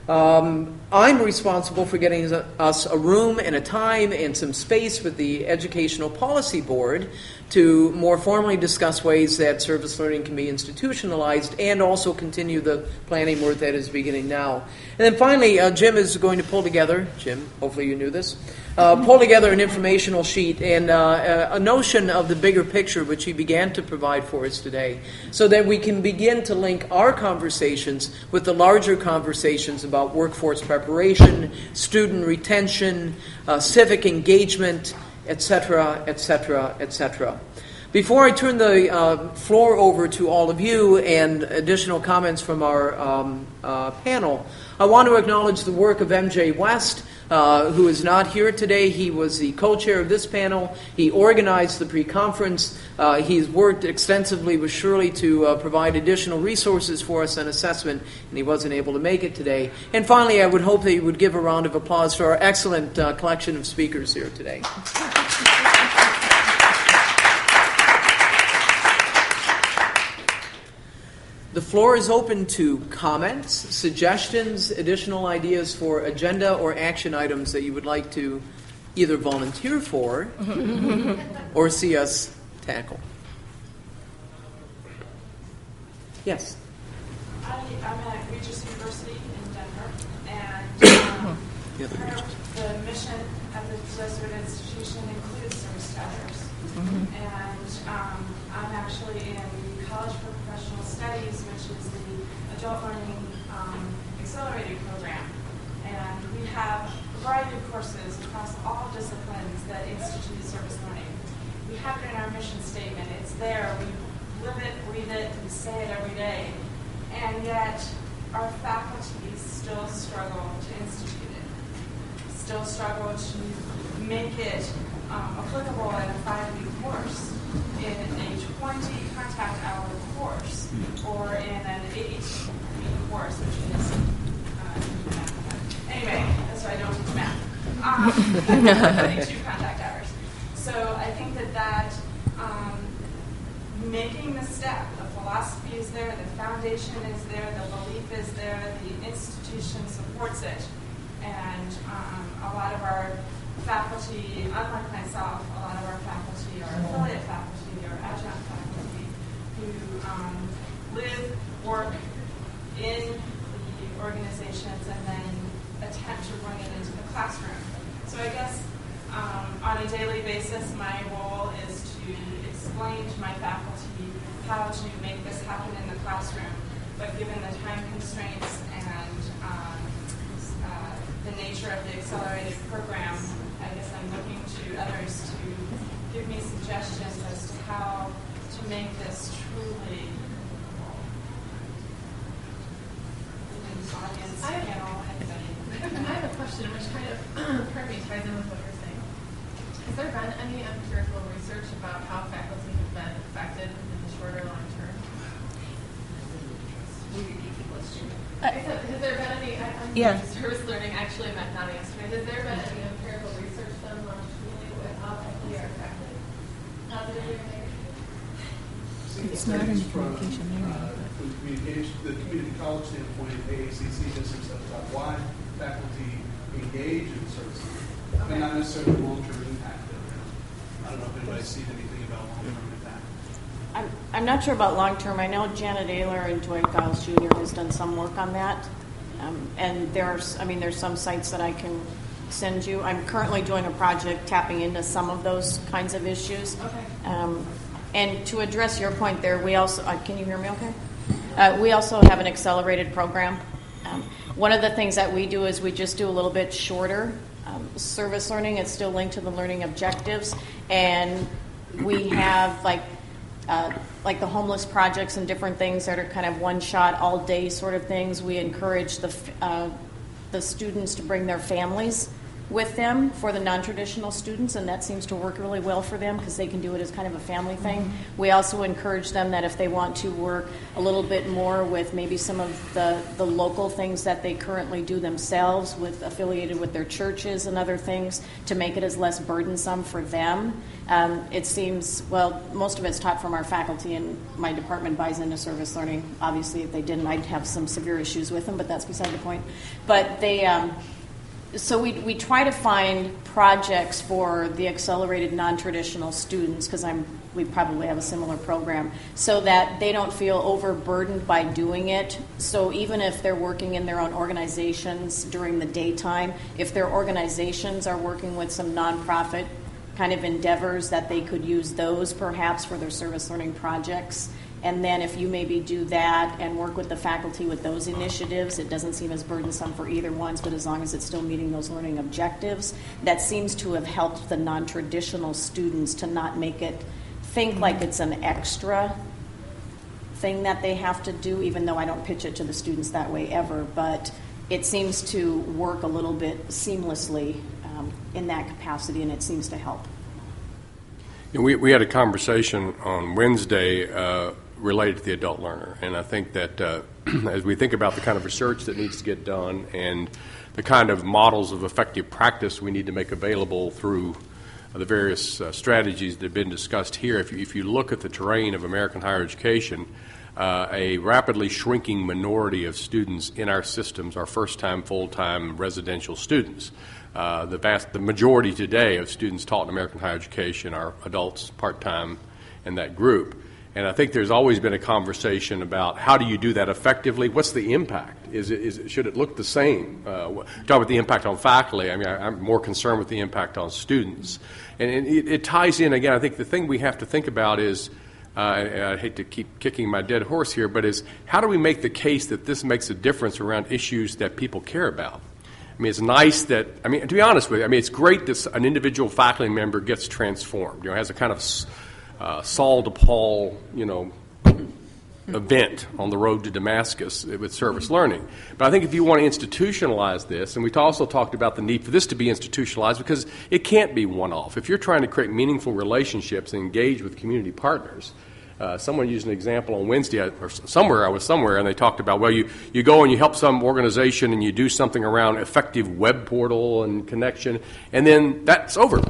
I'm responsible for getting us a room and a time and some space with the Educational Policy Board to more formally discuss ways that service learning can be institutionalized and also continue the planning work that is beginning now. And then finally, Jim is going to pull together, Jim, hopefully you knew this, pull together an informational sheet and a notion of the bigger picture which he began to provide for us today so that we can begin to link our conversations with the larger conversations about workforce preparation, student retention, civic engagement, etc., etc., etc. Before I turn the floor over to all of you and additional comments from our panel, I want to acknowledge the work of M.J. West, who is not here today. He was the co-chair of this panel. He organized the pre-conference. He's worked extensively with Shirley to provide additional resources for us on assessment, and he wasn't able to make it today. And finally, I would hope that you would give a round of applause for our excellent collection of speakers here today. The floor is open to comments, suggestions, additional ideas for agenda or action items that you would like to either volunteer for or see us tackle. Yes? I'm at Regis University in Denver, and part of the mission of the Jesuit institution includes service to others. And I'm actually in the College for Professional Studies, which is the adult learning accelerated program. And we have a variety of courses across all disciplines that institute service learning. We have it in our mission statement. It's there. We live it, breathe it, we say it every day. And yet our faculty still struggle to institute it, still struggle to make it applicable in a 5-week course, in a 20 contact hour course, or in an 8-week course, which is anyway, that's why I don't teach math. 22 contact hours. So I think that making the step, the philosophy is there, the foundation is there, the belief is there, the institution supports it, and a lot of our faculty, unlike myself, a lot of our faculty are affiliate faculty or adjunct faculty who live, work in the organizations and then attempt to bring it into the classroom. So I guess on a daily basis, my role is to explain to my faculty how to make this happen in the classroom. But given the time constraints and the nature of the accelerated program, I guess I'm looking to others to give me suggestions as to how to make this truly audience, panel, anybody. I have a question which kind of ties in with what you're saying. Has there been any empirical research about how faculty have been affected in the short or long term? Has there been any service learning actually meant not answering? Has there been any empirical research done longitudinally with how faculty are affected? Positively or negatively? It's not in the communication area. From the community college standpoint, AACC does some stuff about why faculty engage in service learning, but not necessarily long-term impact. I don't know if anybody's seen anything about long-term impact. I'm not sure about long-term. I know Janet Ayler and Dwight Giles Jr. has done some work on that. And there's some sites that I can send you. I'm currently doing a project tapping into some of those kinds of issues. Okay. And to address your point there, we also, can you hear me okay? We also have an accelerated program. One of the things that we do is we just do a little bit shorter service learning. It's still linked to the learning objectives. And we have like the homeless projects and different things that are kind of one-shot, all-day sort of things. We encourage the students to bring their families with them for the non-traditional students, and that seems to work really well for them because they can do it as kind of a family thing. Mm-hmm. We also encourage them that if they want to work a little bit more with maybe some of the local things that they currently do themselves, with affiliated with their churches and other things, to make it as less burdensome for them. It seems, well, most of it's taught from our faculty, and my department buys into service learning. Obviously, if they didn't, I'd have some severe issues with them, but that's beside the point. But they... So we try to find projects for the accelerated non-traditional students, because we probably have a similar program, so that they don't feel overburdened by doing it. So even if they're working in their own organizations during the daytime, if their organizations are working with some nonprofit kind of endeavors, that they could use those perhaps for their service learning projects. And then if you maybe do that and work with the faculty with those initiatives, it doesn't seem as burdensome for either ones, but as long as it's still meeting those learning objectives, that seems to have helped the non-traditional students to not make it think like it's an extra thing that they have to do, even though I don't pitch it to the students that way ever, but it seems to work a little bit seamlessly in that capacity, and it seems to help. We had a conversation on Wednesday related to the adult learner, and I think that as we think about the kind of research that needs to get done and the kind of models of effective practice we need to make available through the various strategies that have been discussed here, if you look at the terrain of American higher education, a rapidly shrinking minority of students in our systems are first-time, full-time residential students. The majority today of students taught in American higher education are adults, part-time, in that group. And I think there's always been a conversation about how do you do that effectively? What's the impact? Should it look the same? Talk about the impact on faculty. I mean, I'm more concerned with the impact on students. And it ties in, again, I think the thing we have to think about is, and I hate to keep kicking my dead horse here, but is how do we make the case that this makes a difference around issues that people care about? I mean, it's nice that, I mean, to be honest with you, I mean, it's great that an individual faculty member gets transformed, has a kind of Saul to Paul, event on the road to Damascus with service learning. But I think if you want to institutionalize this, and we also talked about the need for this to be institutionalized because it can't be one-off. If you're trying to create meaningful relationships and engage with community partners, someone used an example on Wednesday, I was somewhere, and they talked about, well, you go and you help some organization and you do something around effective web portal and connection, and then that's over.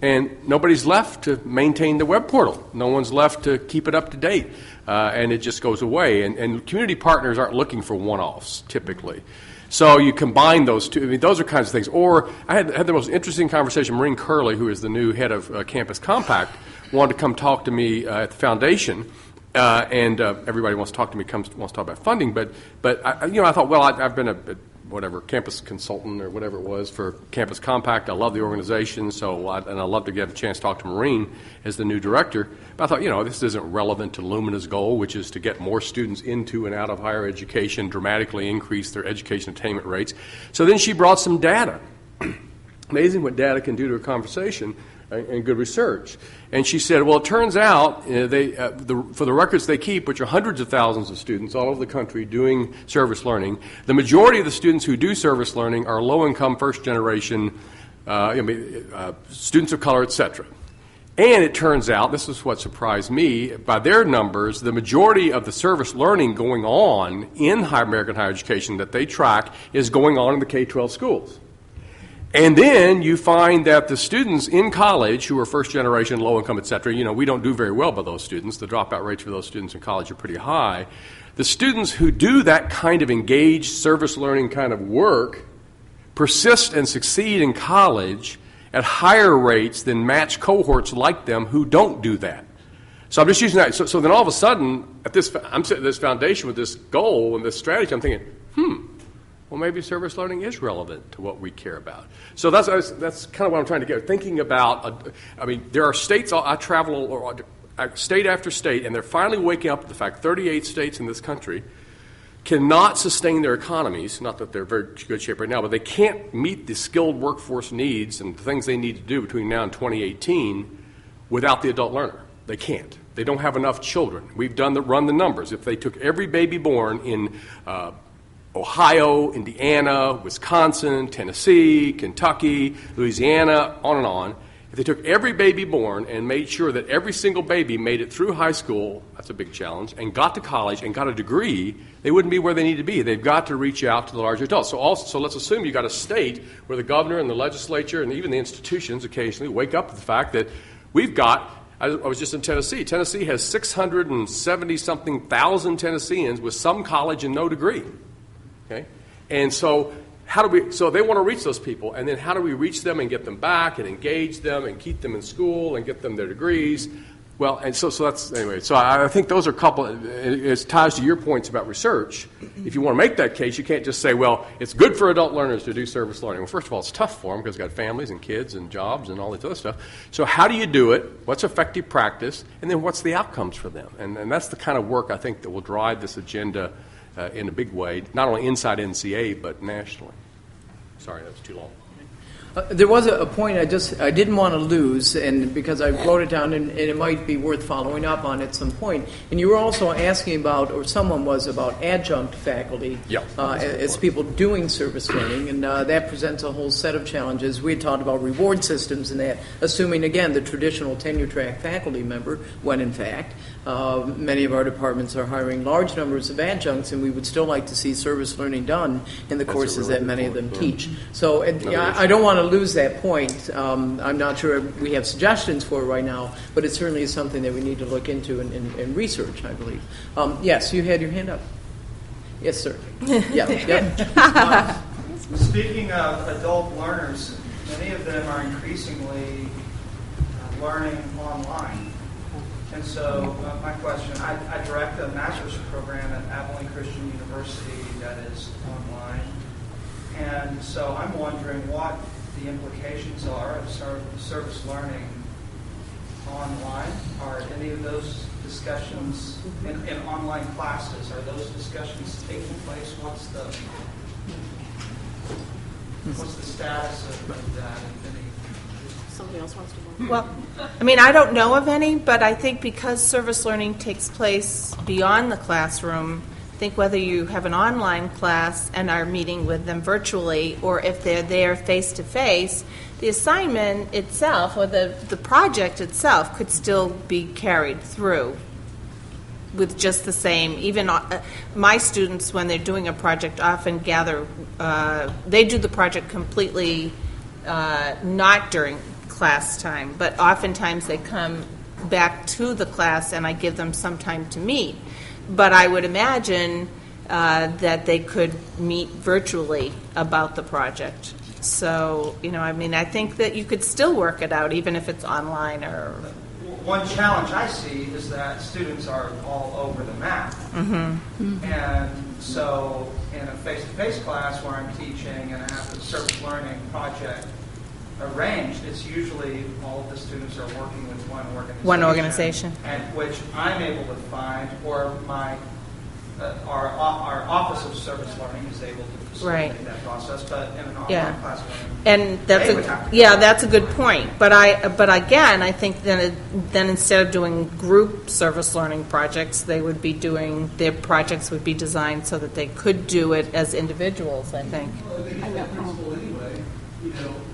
And nobody's left to maintain the web portal. No one's left to keep it up to date. And it just goes away. And community partners aren't looking for one-offs, typically. So you combine those two. I mean, those are kinds of things. Or I had the most interesting conversation. Maureen Curley, who is the new head of Campus Compact, wanted to come talk to me at the foundation. And everybody wants to talk to me, wants to talk about funding. But I thought, well, I've been a campus consultant or whatever it was for Campus Compact. I love the organization, and I'd love to get a chance to talk to Maureen as the new director. But I thought, this isn't relevant to Lumina's goal, which is to get more students into and out of higher education, dramatically increase their education attainment rates. So then she brought some data. Amazing what data can do to a conversation and good research. And she said, well, it turns out for the records they keep, which are hundreds of thousands of students all over the country doing service learning, the majority of the students who do service learning are low-income, first-generation students of color, et cetera. And it turns out, this is what surprised me, by their numbers, the majority of the service learning going on in American higher education that they track is going on in the K-12 schools. And then you find that the students in college who are first generation, low income, et cetera, we don't do very well by those students. The dropout rates for those students in college are pretty high. The students who do that kind of engaged service learning kind of work persist and succeed in college at higher rates than matched cohorts like them who don't do that. So I'm just using that. So then all of a sudden, I'm sitting at this foundation with this goal and this strategy, I'm thinking, well, maybe service learning is relevant to what we care about. So that's kind of what I'm trying to get. Thinking about, there are states, I travel state after state, and they're finally waking up to the fact 38 states in this country cannot sustain their economies, not that they're in very good shape right now, but they can't meet the skilled workforce needs and the things they need to do between now and 2018 without the adult learner. They can't. They don't have enough children. We've run the numbers. If they took every baby born in Ohio, Indiana, Wisconsin, Tennessee, Kentucky, Louisiana, on and on. If they took every baby born and made sure that every single baby made it through high school, that's a big challenge, and got to college and got a degree, they wouldn't be where they need to be. They've got to reach out to the larger adults. So let's assume you've got a state where the governor and the legislature and even the institutions occasionally wake up to the fact that we've got, I was just in Tennessee. Tennessee has 670-something thousand Tennesseans with some college and no degree. Okay, and so so they want to reach those people, and then how do we reach them and get them back and engage them and keep them in school and get them their degrees? Well, and so that's, anyway, so I think those are a couple, it ties to your points about research. If you want to make that case, you can't just say, well, it's good for adult learners to do service learning. Well, first of all, it's tough for them because they've got families and kids and jobs and all this other stuff. So how do you do it? What's effective practice? And then what's the outcomes for them? And that's the kind of work I think that will drive this agenda in a big way, not only inside NCA, but nationally. Sorry, that was too long. There was a point I didn't want to lose, and because I wrote it down, and it might be worth following up on at some point. And you were also asking about, or someone was, about adjunct faculty as people doing service learning, and that presents a whole set of challenges. We had talked about reward systems and that, assuming, again, the traditional tenure-track faculty member, when in fact many of our departments are hiring large numbers of adjuncts, and we would still like to see service learning done in the courses that many of them teach. So I don't want to lose that point. I'm not sure we have suggestions for it right now, but it certainly is something that we need to look into and research, I believe. Yes, you had your hand up. Yes, sir. Speaking of adult learners, many of them are increasingly learning online. And so my question, I direct a master's program at Applegate Christian University that is online. And so I'm wondering what the implications are of service learning online. Are any of those discussions in online classes, are those discussions taking place? What's the status of that? Somebody else wants to go? Well, I mean, I don't know of any, but I think because service learning takes place beyond the classroom, I think whether you have an online class and are meeting with them virtually, or if they're there face-to-face, the assignment itself or the project itself could still be carried through with just the same. Even my students, when they're doing a project, often gather, they do the project completely not during class time, but oftentimes they come back to the class and I give them some time to meet. But I would imagine that they could meet virtually about the project. So, I mean, I think that you could still work it out even if it's online or... One challenge I see is that students are all over the map. Mm-hmm. And so in a face-to-face class where I'm teaching and I have the service learning project arranged, it's usually all of the students are working with one organization. And which I'm able to find, or our Office of Service Learning is able to facilitate that process, but in an online classroom. And that's a good point. But again, I think then instead of doing group service learning projects, they would be doing, their projects would be designed so that they could do it as individuals, I think. Well, I think it's that principle anyway.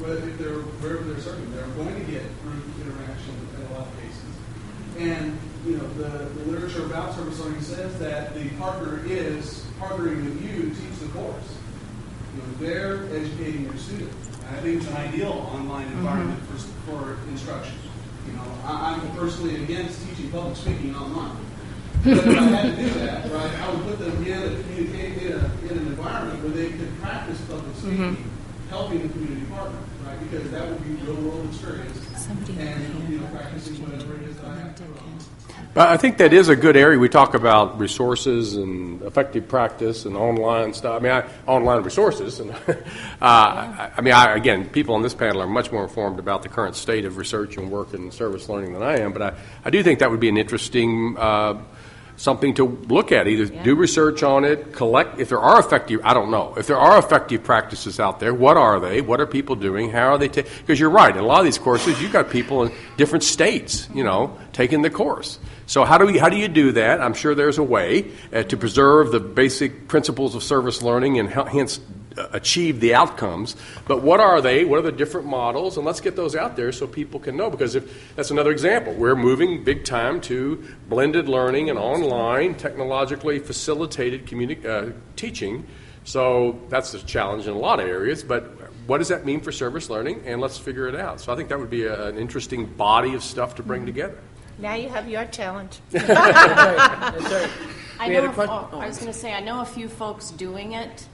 Wherever they're serving, they're going to get group interaction in a lot of cases. And the literature about service learning says that the partner is partnering with you to teach the course. They're educating your student. And I think it's an ideal online environment for instruction. I'm personally against teaching public speaking online. But if I had to do that, right, I would put them in an environment where they could practice public speaking, helping the community partner, right? Because that would be real world experience. And practicing whatever it is that I have to do. But I think that is a good area. We talk about resources and effective practice and online stuff. I mean, online resources. And again, people on this panel are much more informed about the current state of research and work in service learning than I am. But I do think that would be an interesting something to look at. Either do research on it, collect. If there are effective, I don't know. If there are effective practices out there, what are they? What are people doing? How are they taking? Because you're right. In a lot of these courses, you've got people in different states, taking the course. So how do you do that? I'm sure there's a way to preserve the basic principles of service learning and hence achieve the outcomes. But what are they? What are the different models? And let's get those out there so people can know. Because if that's another example. We're moving big time to blended learning and online, technologically facilitated teaching. So that's a challenge in a lot of areas. But what does that mean for service learning? And let's figure it out. So I think that would be an interesting body of stuff to bring together. Now you have your challenge. That's right. I was going to say, I know a few folks doing it,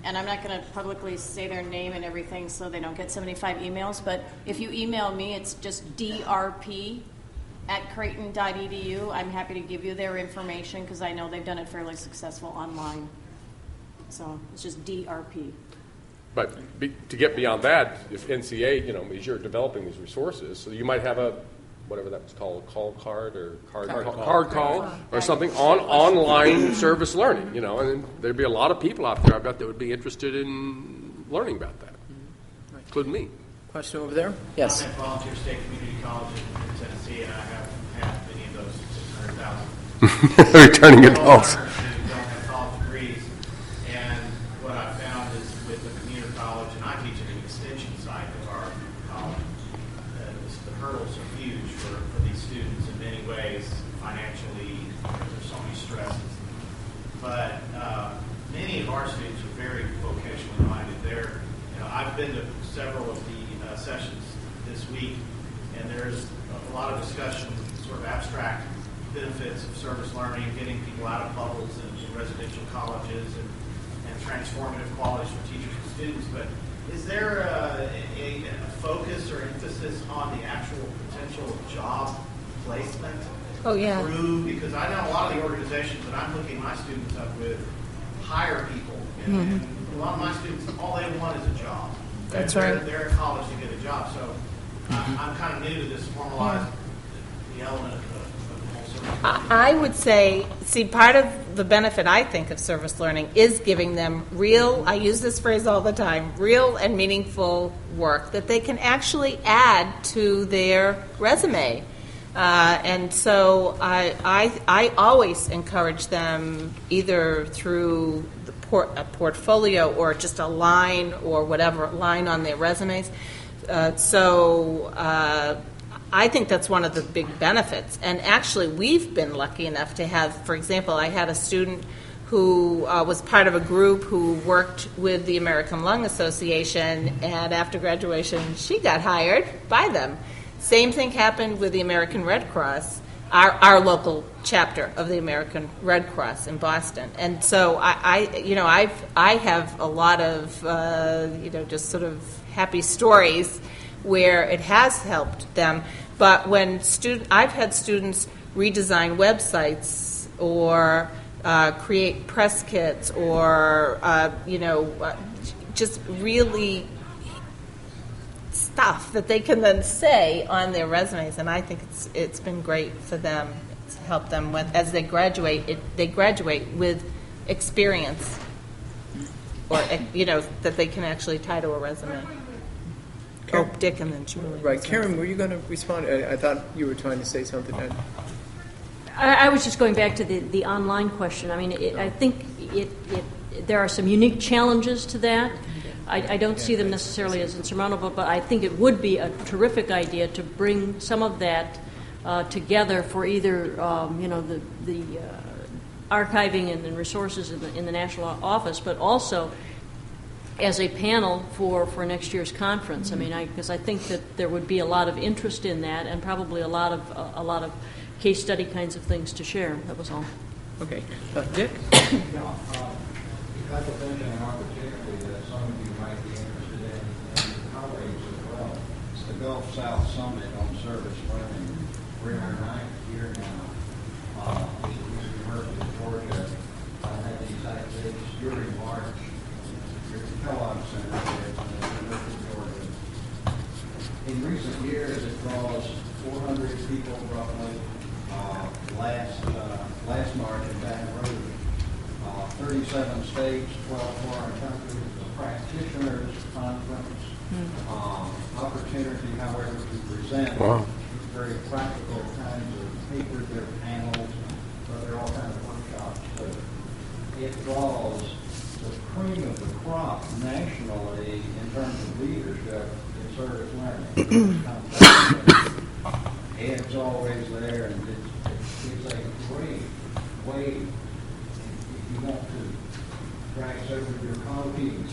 and I'm not going to publicly say their name and everything so they don't get 75 emails, but if you email me, it's just drp@creighton.edu. I'm happy to give you their information because I know they've done it fairly successful online. So it's just DRP. But to get beyond that, if NCA, as you're developing these resources, so you might have a whatever that was called, call card or card call or something on online service learning, and there'd be a lot of people out there, I bet, that would be interested in learning about that. Right. including me. Question over there? Yes. I'm at Volunteer State Community College in Tennessee, and I have had many of those 600,000 Returning adults. who don't have college degrees. And what I found is with the community college, and I teach at an extension site of our college, the hurdles are huge for these students in many ways, financially, there's so many stresses. But many of our students are very vocationally minded. I've been to several of the sessions this week, and there's a lot of discussion, sort of abstract benefits of service learning, getting people out of bubbles in residential colleges, and transformative qualities for teachers and students. But is there a focus or emphasis on the actual potential job placement? Oh, yeah. Because I know a lot of the organizations that I'm hooking my students up with hire people, and a lot of my students, all they want is a job. That's right. They're in college to get a job, so I'm kind of new to this formalized the element of the whole service. I would say, part of the benefit I think of service learning is giving them real, I use this phrase all the time, real and meaningful work that they can actually add to their resume. And so I always encourage them either through a portfolio or just a line or whatever line on their resumes. So I think that's one of the big benefits. And actually, we've been lucky enough to have, for example, I had a student who was part of a group who worked with the American Lung Association, and after graduation, she got hired by them. Same thing happened with the American Red Cross, our local chapter of the American Red Cross in Boston. And so I have a lot of just sort of happy stories where it has helped them. But when I've had students redesign websites or create press kits or just really stuff that they can then say on their resumes, and I think it's been great for them to help them as they graduate. They graduate with experience, or that they can actually tie to a resume. Karen, Dick, and then Julie. Right, Karen, were you going to respond? I thought you were trying to say something. I was just going back to the online question. I mean, I think there are some unique challenges to that. I don't see them necessarily as insurmountable, but I think it would be a terrific idea to bring some of that together for either the archiving and resources in the national office, but also as a panel for next year's conference. I mean, because I think that there would be a lot of interest in that, and probably a lot of case study kinds of things to share. That was all. Okay, Dick. Because of thinking an opportunity that some of you might be interested in colleagues as well. It's the Gulf South Summit on Service Learning. We're in our 9th year now. University of Georgia had these activities during March. Kellogg Center at the University of Georgia. In recent years, it draws 400 people roughly. Last March in Baton Rouge, 37 states, 12 foreign countries, a practitioners conference, opportunity, however, to present very practical kinds of papers, there are panels, but there are all kinds of workshops. So it draws the cream of the crop nationally in terms of leadership in service learning. It's always there, and it's a great way, if you want to practice over your colleagues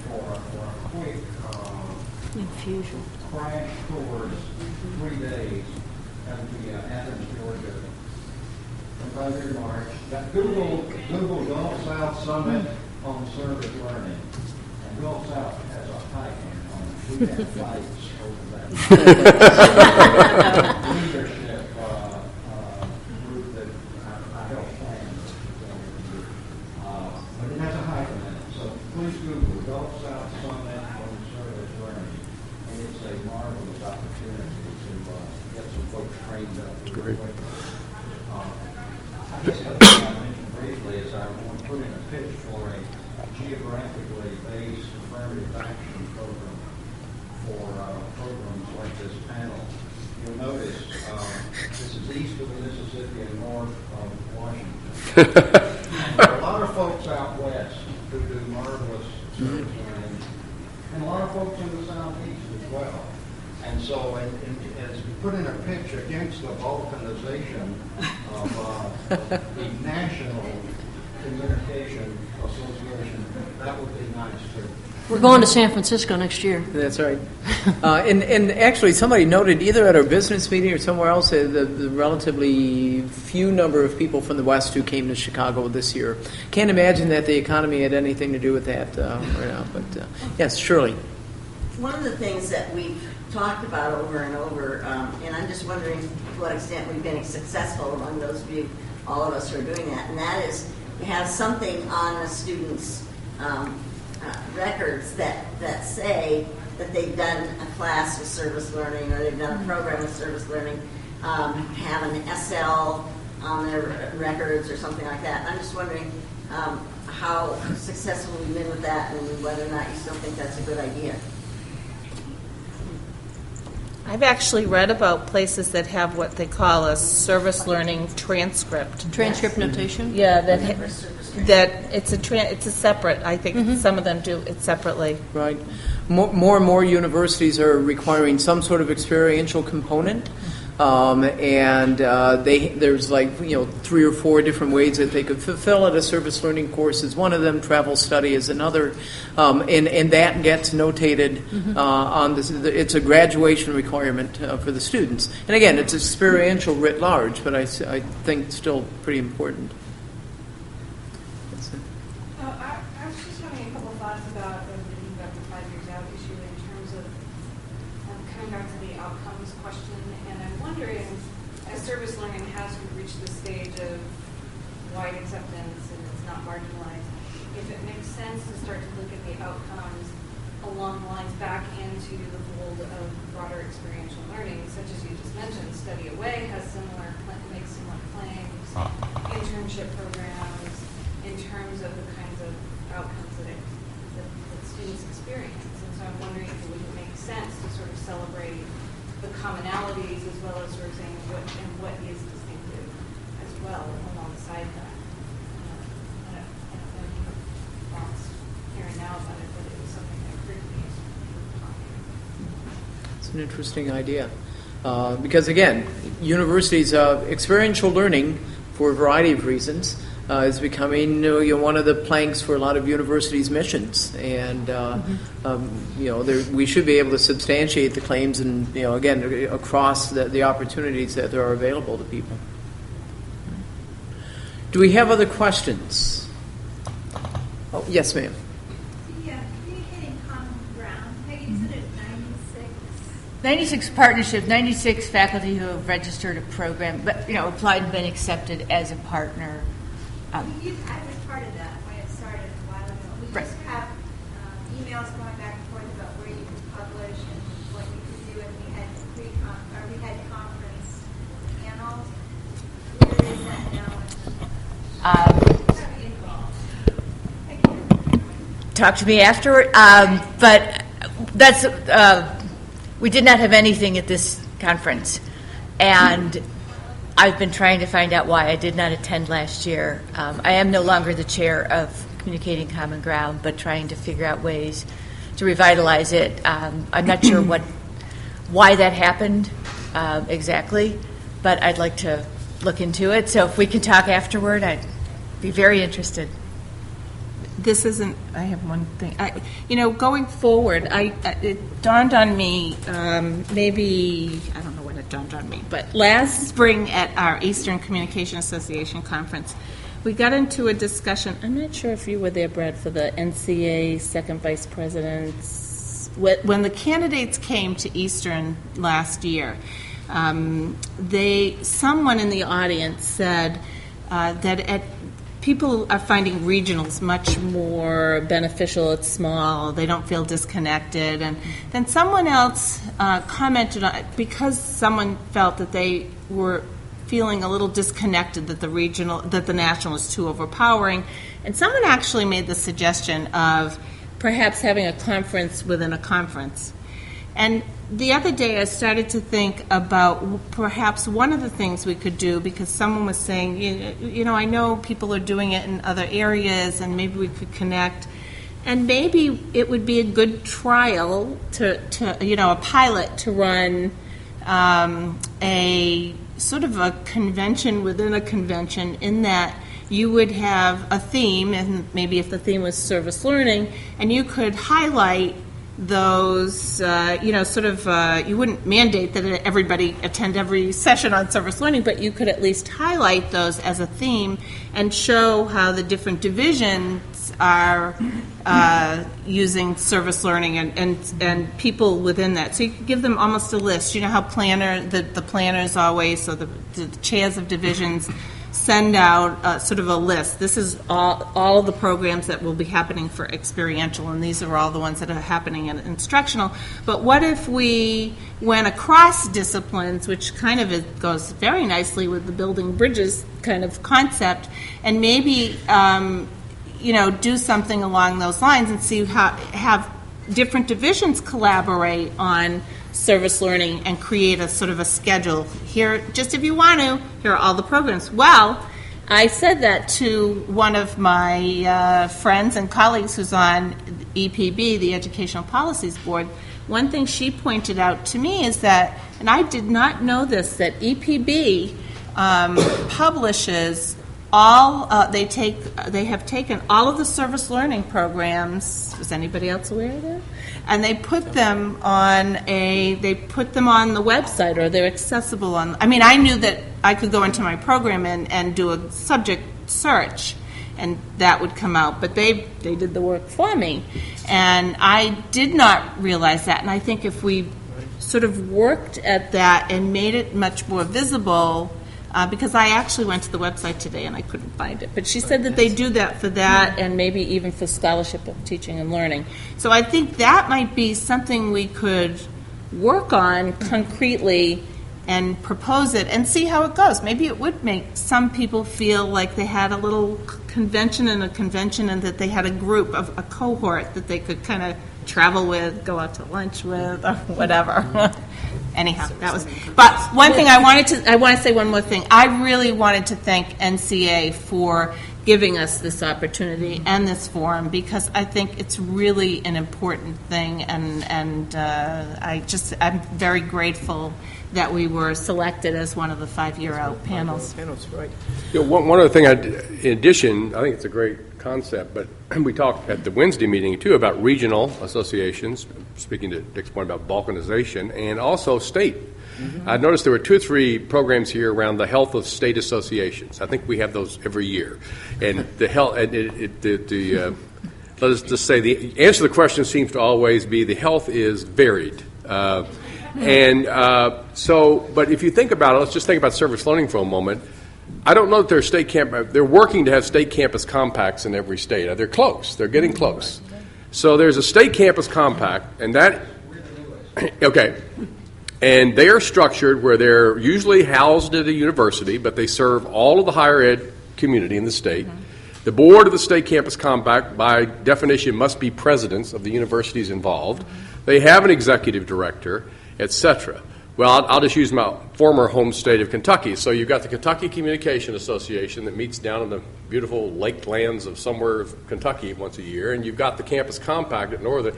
for a quick infusion crash course, 3 days at the Athens, Georgia. And by their March, Google Gulf South Summit on Service Learning. And Gulf South has a high hand on it. We had fights over that. Leadership group that I helped plan. But it has a hyphen in it. So please Google Gulf South Summit on Service Learning. And it's a marvelous opportunity to get some folks trained up. Great. I guess the thing I mentioned briefly is I want to put in a pitch for a geographically based affirmative action program for programs like this panel. You'll notice this is east of the Mississippi and north of Washington. And there are a lot of folks out west who do marvelous service learning, and a lot of folks in the southeast as well. And so, as we put in a pitch against the balkanization of the National Communication Association, that would be nice too. We're going to San Francisco next year. That's right. And actually, somebody noted either at our business meeting or somewhere else the relatively few number of people from the West who came to Chicago this year. Can't imagine that the economy had anything to do with that right now. But yes, Shirley. One of the things that we've talked about over and over, and I'm just wondering to what extent we've been successful among those of you, all of us who are doing that, and that is to have something on a student's records that say that they've done a class with service learning or they've done a program with service learning, have an SL on their records or something like that. I'm just wondering how successful we've been with that and whether or not you still think that's a good idea. I've actually read about places that have what they call a service learning transcript. Transcript notation? Yeah, that it's a separate. I think some of them do it separately. Right. More and more universities are requiring some sort of experiential component, and there's like 3 or 4 different ways that they could fulfill it. A service learning course is one of them. Travel study is another, and that gets notated on this. It's a graduation requirement for the students. And again, it's experiential writ large, but I think still pretty important. I was just having a couple thoughts about the 5 years out issue in terms of coming back to the outcomes question, and I'm wondering, as service learning has reached the stage of wide acceptance and it's not marginalized, if it makes sense to start to look at the outcomes along the lines back into the fold of broader experiential learning, such as you just mentioned. Study Away makes similar claims, internship programs, in terms of the kinds of outcomes that students experience. And so I'm wondering if it would make sense to sort of celebrate the commonalities as well as sort of saying what is distinctive as well alongside that. I don't know if you have thoughts here and now about it, but it was something that occurred to me as we were talking. It's an interesting idea. Because again, universities, experiential learning, for a variety of reasons, is becoming one of the planks for a lot of universities' missions, and we should be able to substantiate the claims, and again across the opportunities that there are available to people. Do we have other questions? Oh, yes, ma'am. Communicating common ground. Peggy, you said it 96 partnership, 96 faculty who have registered a program, but applied and been accepted as a partner. I was part of that when it started a while ago. We just have emails going back and forth about where you could publish and what you could do, and we had conference panels. Where is that now? Talk to me afterward. But that's we did not have anything at this conference, and I've been trying to find out why I did not attend last year. I am no longer the chair of Communicating Common Ground, but trying to figure out ways to revitalize it. I'm not sure why that happened exactly, but I'd like to look into it. So if we can talk afterward, I'd be very interested. This isn't. I have one thing. Going forward, it dawned on me. Maybe I don't know when it dawned on me, but last spring at our Eastern Communication Association conference, we got into a discussion. I'm not sure if you were there, Brad, for the NCA second vice presidents. When the candidates came to Eastern last year, someone in the audience said that people are finding regionals much more beneficial. It's small. They don't feel disconnected. And then someone else commented on it because someone felt that they were feeling a little disconnected, that the national is too overpowering. And someone actually made the suggestion of perhaps having a conference within a conference. And the other day I started to think about perhaps one of the things we could do, because someone was saying, you know, I know people are doing it in other areas and maybe we could connect. And maybe it would be a good trial to you know, a pilot to run a sort of a convention within a convention, in that you would have a theme, and maybe if the theme was service learning, and you could highlight those, you know, sort of, you wouldn't mandate that everybody attend every session on service learning, but you could at least highlight those as a theme and show how the different divisions are using service learning and people within that. So you could give them almost a list. You know how the planners always, so the chairs of divisions send out sort of a list. This is all of the programs that will be happening for experiential, and these are all the ones that are happening in instructional. But what if we went across disciplines, which kind of goes very nicely with the building bridges kind of concept, and maybe you know, do something along those lines and see how have different divisions collaborate on service learning and create a sort of a schedule. Here, just if you want to, here are all the programs. Well, I said that to one of my friends and colleagues who's on EPB, the Educational Policies Board. One thing she pointed out to me is that, and I did not know this, that EPB publishes all, they have taken all of the service learning programs. Is anybody else aware of that? And they put them on the website, or they're accessible on. I mean, I knew that I could go into my program and do a subject search, and that would come out. But they did the work for me, and I did not realize that. And I think if we sort of worked at that and made it much more visible. Because I actually went to the website today and I couldn't find it. But she said that they do that for that, and maybe even for scholarship of teaching and learning. So I think that might be something we could work on concretely and propose it and see how it goes. Maybe it would make some people feel like they had a little convention and a convention, and that they had a group of a cohort that they could kind of travel with, go out to lunch with, or whatever. Anyhow, that was. But one thing I want to say one more thing. I really wanted to thank NCA for giving us this opportunity and this forum, because I think it's really an important thing, and I'm very grateful that we were selected as one of the 5-year-out panels. Right. You know, one other thing, in addition, I think it's a great concept, but we talked at the Wednesday meeting too about regional associations, speaking to Dick's point about balkanization, and also state. I noticed there were 2 or 3 programs here around the health of state associations. I think we have those every year, and the health. Let's just say the answer to the question seems to always be the health is varied. But if you think about it, let's just think about service learning for a moment. I don't know that they're working to have state campus compacts in every state. They're close. They're getting close. So there's a state campus compact, and that, okay, and they are structured where they're usually housed at a university, but they serve all of the higher ed community in the state. The board of the state campus compact, by definition, must be presidents of the universities involved. They have an executive director, etc. Well, I'll just use my former home state of Kentucky. So you've got the Kentucky Communication Association that meets down in the beautiful lakelands of somewhere of Kentucky once a year, and you've got the Campus Compact at Northern.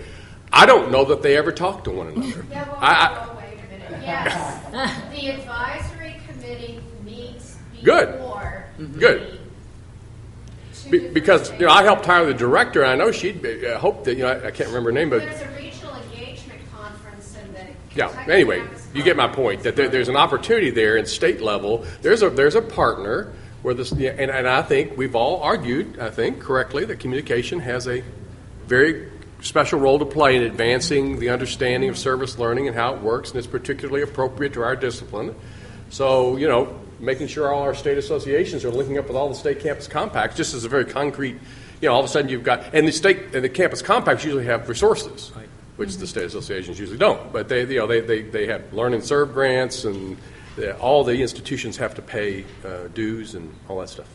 I don't know that they ever talk to one another. Yeah, wait a minute. Yes, the advisory committee meets before. Good. Because I helped hire the director, and I know she'd hope that I can't remember her name, but there's a regional engagement conference, and yeah. Anyway, you get my point. That there's an opportunity there in state level. There's a partner where this, and I think we've all argued, I think correctly, that communication has a very special role to play in advancing the understanding of service learning and how it works, and it's particularly appropriate to our discipline. So making sure all our state associations are linking up with all the state campus compacts, just as a very concrete, all of a sudden you've got, and the campus compacts usually have resources, which the state associations usually don't. But they have learn and serve grants, and all the institutions have to pay dues and all that stuff.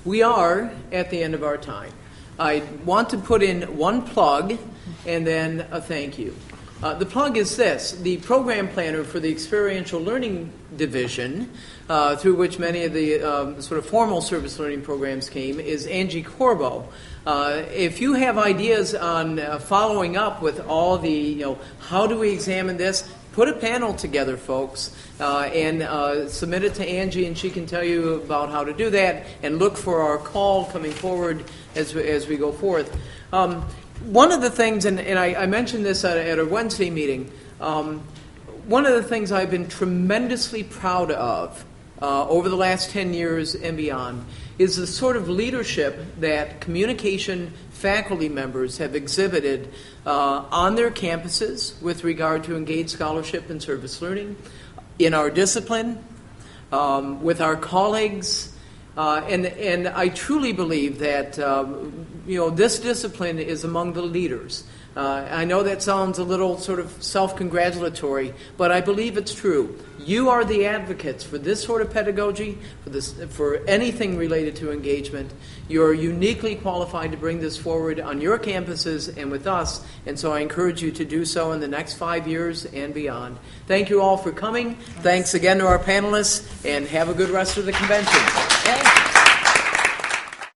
We are at the end of our time. I want to put in one plug and then a thank you. The plug is this: the program planner for the Experiential Learning Division, through which many of the sort of formal service learning programs came, is Angie Corbo. If you have ideas on following up with all the, how do we examine this, put a panel together, folks, and submit it to Angie, and she can tell you about how to do that, and look for our call coming forward as we go forth. One of the things, and I mentioned this at a Wednesday meeting, one of the things I've been tremendously proud of over the last 10 years and beyond is the sort of leadership that communication faculty members have exhibited on their campuses with regard to engaged scholarship and service learning, in our discipline, with our colleagues, and I truly believe that this discipline is among the leaders. I know that sounds a little sort of self-congratulatory, but I believe it's true. You are the advocates for this sort of pedagogy, for anything related to engagement. You're uniquely qualified to bring this forward on your campuses and with us, and so I encourage you to do so in the next 5 years and beyond. Thank you all for coming. Thanks again to our panelists, and have a good rest of the convention. Thanks.